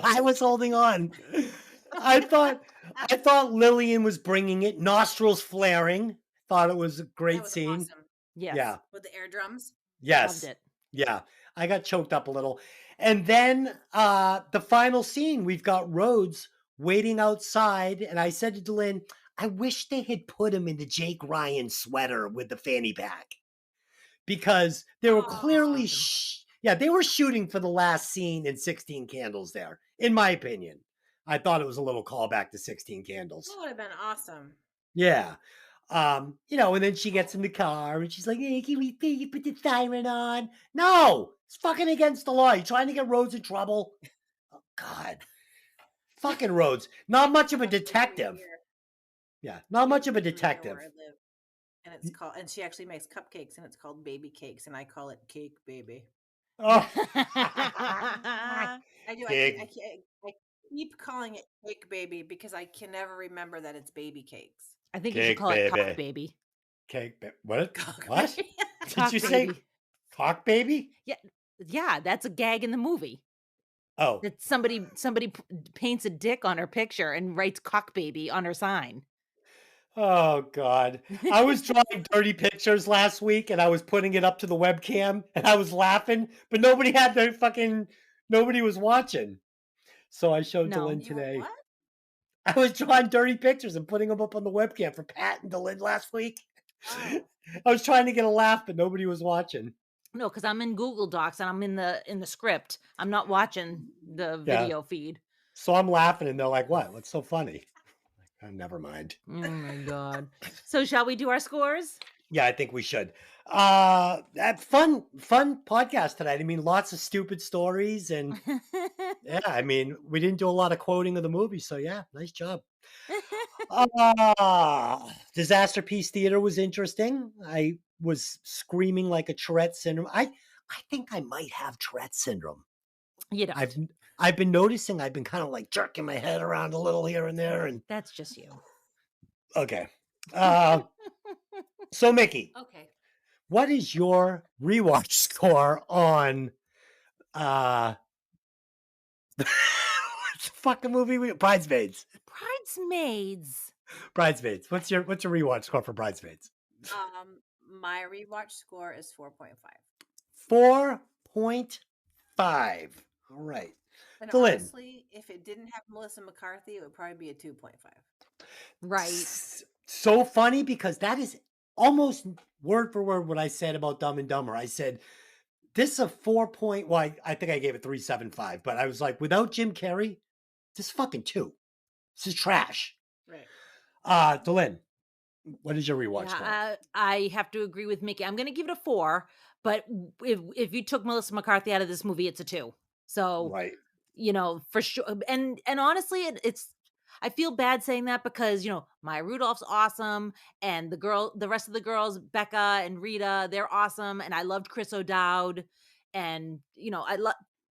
I was holding on. I thought Lillian was bringing it, nostrils flaring. Thought it was a great scene. Awesome. Yes. Yeah. With the air drums. Yes. Loved it. Yeah. I got choked up a little. And then the final scene, we've got Rhodes waiting outside. And I said to Delyn, I wish they had put him in the Jake Ryan sweater with the fanny pack, because they were clearly, they were shooting for the last scene in 16 Candles there, in my opinion. I thought it was a little callback to 16 Candles. That would have been awesome. Yeah. And then she gets in the car and she's like, hey, can we put the siren on? No, it's fucking against the law. You trying to get Rhodes in trouble? Oh, God. Fucking Rhodes. Not much of a detective. Yeah, not much of a detective. Where I live. And it's called, and she actually makes cupcakes, and it's called baby cakes, and I call it cake baby. Oh. I do. I keep calling it cake baby because I can never remember that it's baby cakes. I think you should call it Cock Baby. Cake baby. What? Cock What? baby. Did you say Cock Baby? Yeah, that's a gag in the movie. Oh. That somebody paints a dick on her picture and writes Cock Baby on her sign. Oh, God. I was drawing dirty pictures last week and I was putting it up to the webcam and I was laughing, but nobody was watching. So I showed Delyn today. What? I was drawing dirty pictures and putting them up on the webcam for Pat and Delyn last week. Oh. I was trying to get a laugh, but nobody was watching. No, because I'm in Google Docs and I'm in the script. I'm not watching the video feed. So I'm laughing and they're like, what? What's so funny? Oh, never mind. Oh my God. So shall we do our scores? Yeah, I think we should. Fun podcast tonight. I mean, lots of stupid stories and yeah, I mean, we didn't do a lot of quoting of the movie, so yeah, nice job. Disaster Piece Theater was interesting. I was screaming like a Tourette syndrome. I think I might have Tourette syndrome. You don't. I've been noticing I've been kind of like jerking my head around a little here and there, and that's just you. Okay. So Mickey. Okay. what is your rewatch score on what's the fucking movie? Bridesmaids. Bridesmaids. Bridesmaids. What's your rewatch score for Bridesmaids? My rewatch score is 4.5. 4.5. All right. And Dylan. honestly, if it didn't have Melissa McCarthy, it would probably be a 2.5. Right. So funny because that is almost word for word what I said about Dumb and Dumber. I said this is a 4 point. Well, I think I gave it 3.75, but I was like, without Jim Carrey, this is fucking 2. This is trash. Right. Dylan, what is your rewatch score? I have to agree with Mickey. I'm going to give it a 4, but if you took Melissa McCarthy out of this movie, it's a 2. So, Right. for sure. And honestly, it's I feel bad saying that because, Maya Rudolph's awesome and the rest of the girls, Becca and Rita, they're awesome. And I loved Chris O'Dowd. And,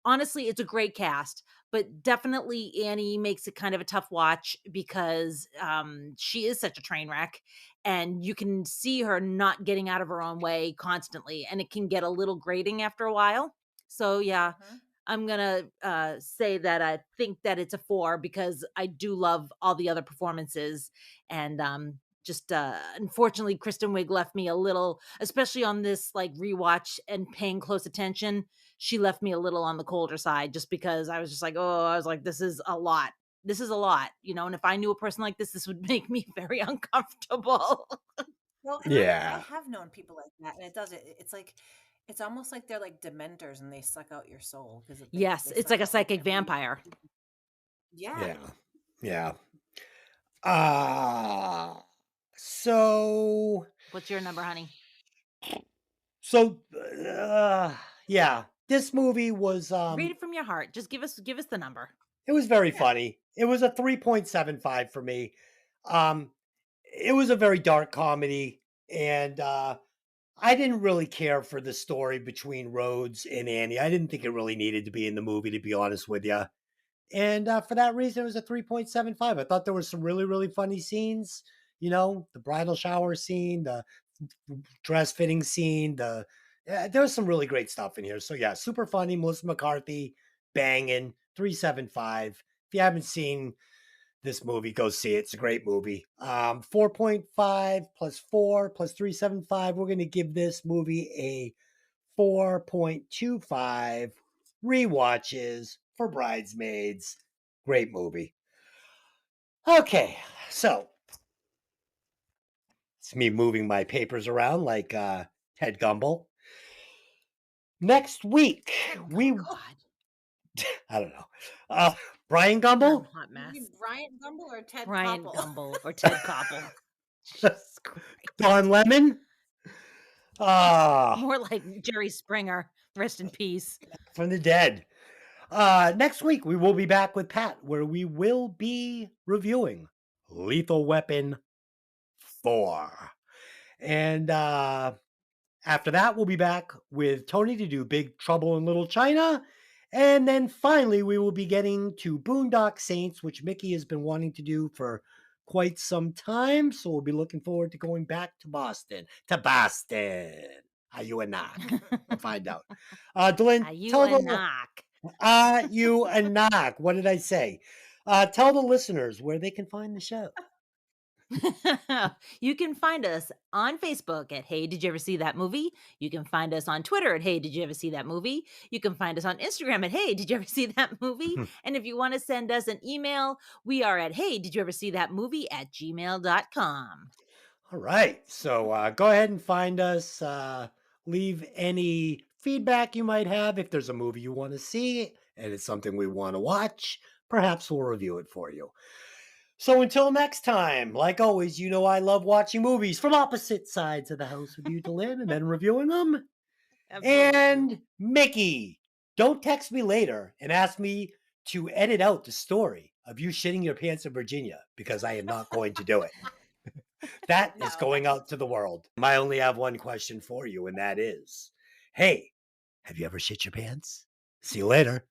honestly, it's a great cast, but definitely Annie makes it kind of a tough watch because she is such a train wreck and you can see her not getting out of her own way constantly. And it can get a little grating after a while. So, yeah. I'm going to say that I think that it's a 4 because I do love all the other performances. And just unfortunately, Kristen Wiig left me a little, especially on this like rewatch and paying close attention. She left me a little on the colder side just because I was just like, this is a lot. This is a lot, and if I knew a person like this would make me very uncomfortable. Well, Yeah. I have known people like that, and it does it. It's like it's almost like they're like dementors, and they suck out your soul because Yes, it's like a psychic vampire. Yeah. Yeah. So what's your number, honey? So yeah, this movie was read it from your heart. Just give us the number. It was very funny. It was a 3.75 for me. It was a very dark comedy, and I didn't really care for the story between Rhodes and Annie. I didn't think it really needed to be in the movie, to be honest with you. And for that reason, it was a 3.75. I thought there were some really, really funny scenes. The bridal shower scene, the dress fitting scene, there was some really great stuff in here. So yeah, super funny. Melissa McCarthy, banging, 3.75. If you haven't seen this movie, go see it. It's a great movie. 4.5 plus 4 plus 3.75. We're going to give this movie a 4.25 rewatches for Bridesmaids. Great movie. Okay, so it's me moving my papers around like Ted Gumble. Next week, I don't know. Brian Gumble? Hot mess. Brian Gumble or Ted Brian Koppel? Gumble or Ted Koppel. Don Lemon? More like Jerry Springer. Rest in peace. From the dead. Next week, we will be back with Pat, where we will be reviewing Lethal Weapon 4. And after that, we'll be back with Tony to do Big Trouble in Little China. And then finally, we will be getting to Boondock Saints, which Mickey has been wanting to do for quite some time. So we'll be looking forward to going back to Boston. Are you a knock? We'll find out. Dylan, Are you a knock? Are you a knock? What did I say? Tell the listeners where they can find the show. You can find us on Facebook at Hey Did You Ever See That Movie? You can find us on Twitter at Hey Did You Ever See That Movie? You can find us on Instagram at Hey Did You Ever See That Movie? And if you want to send us an email, we are at Hey Did You Ever See That Movie at gmail.com. All right. So go ahead and find us. Leave any feedback you might have. If there's a movie you want to see and it's something we want to watch, perhaps we'll review it for you. So until next time, like always, I love watching movies from opposite sides of the house with you, Dylan, and then reviewing them. Absolutely. And Mickey, don't text me later and ask me to edit out the story of you shitting your pants in Virginia, because I am not going to do it. That is going out to the world. I only have one question for you, and that is, hey, have you ever shit your pants? See you later.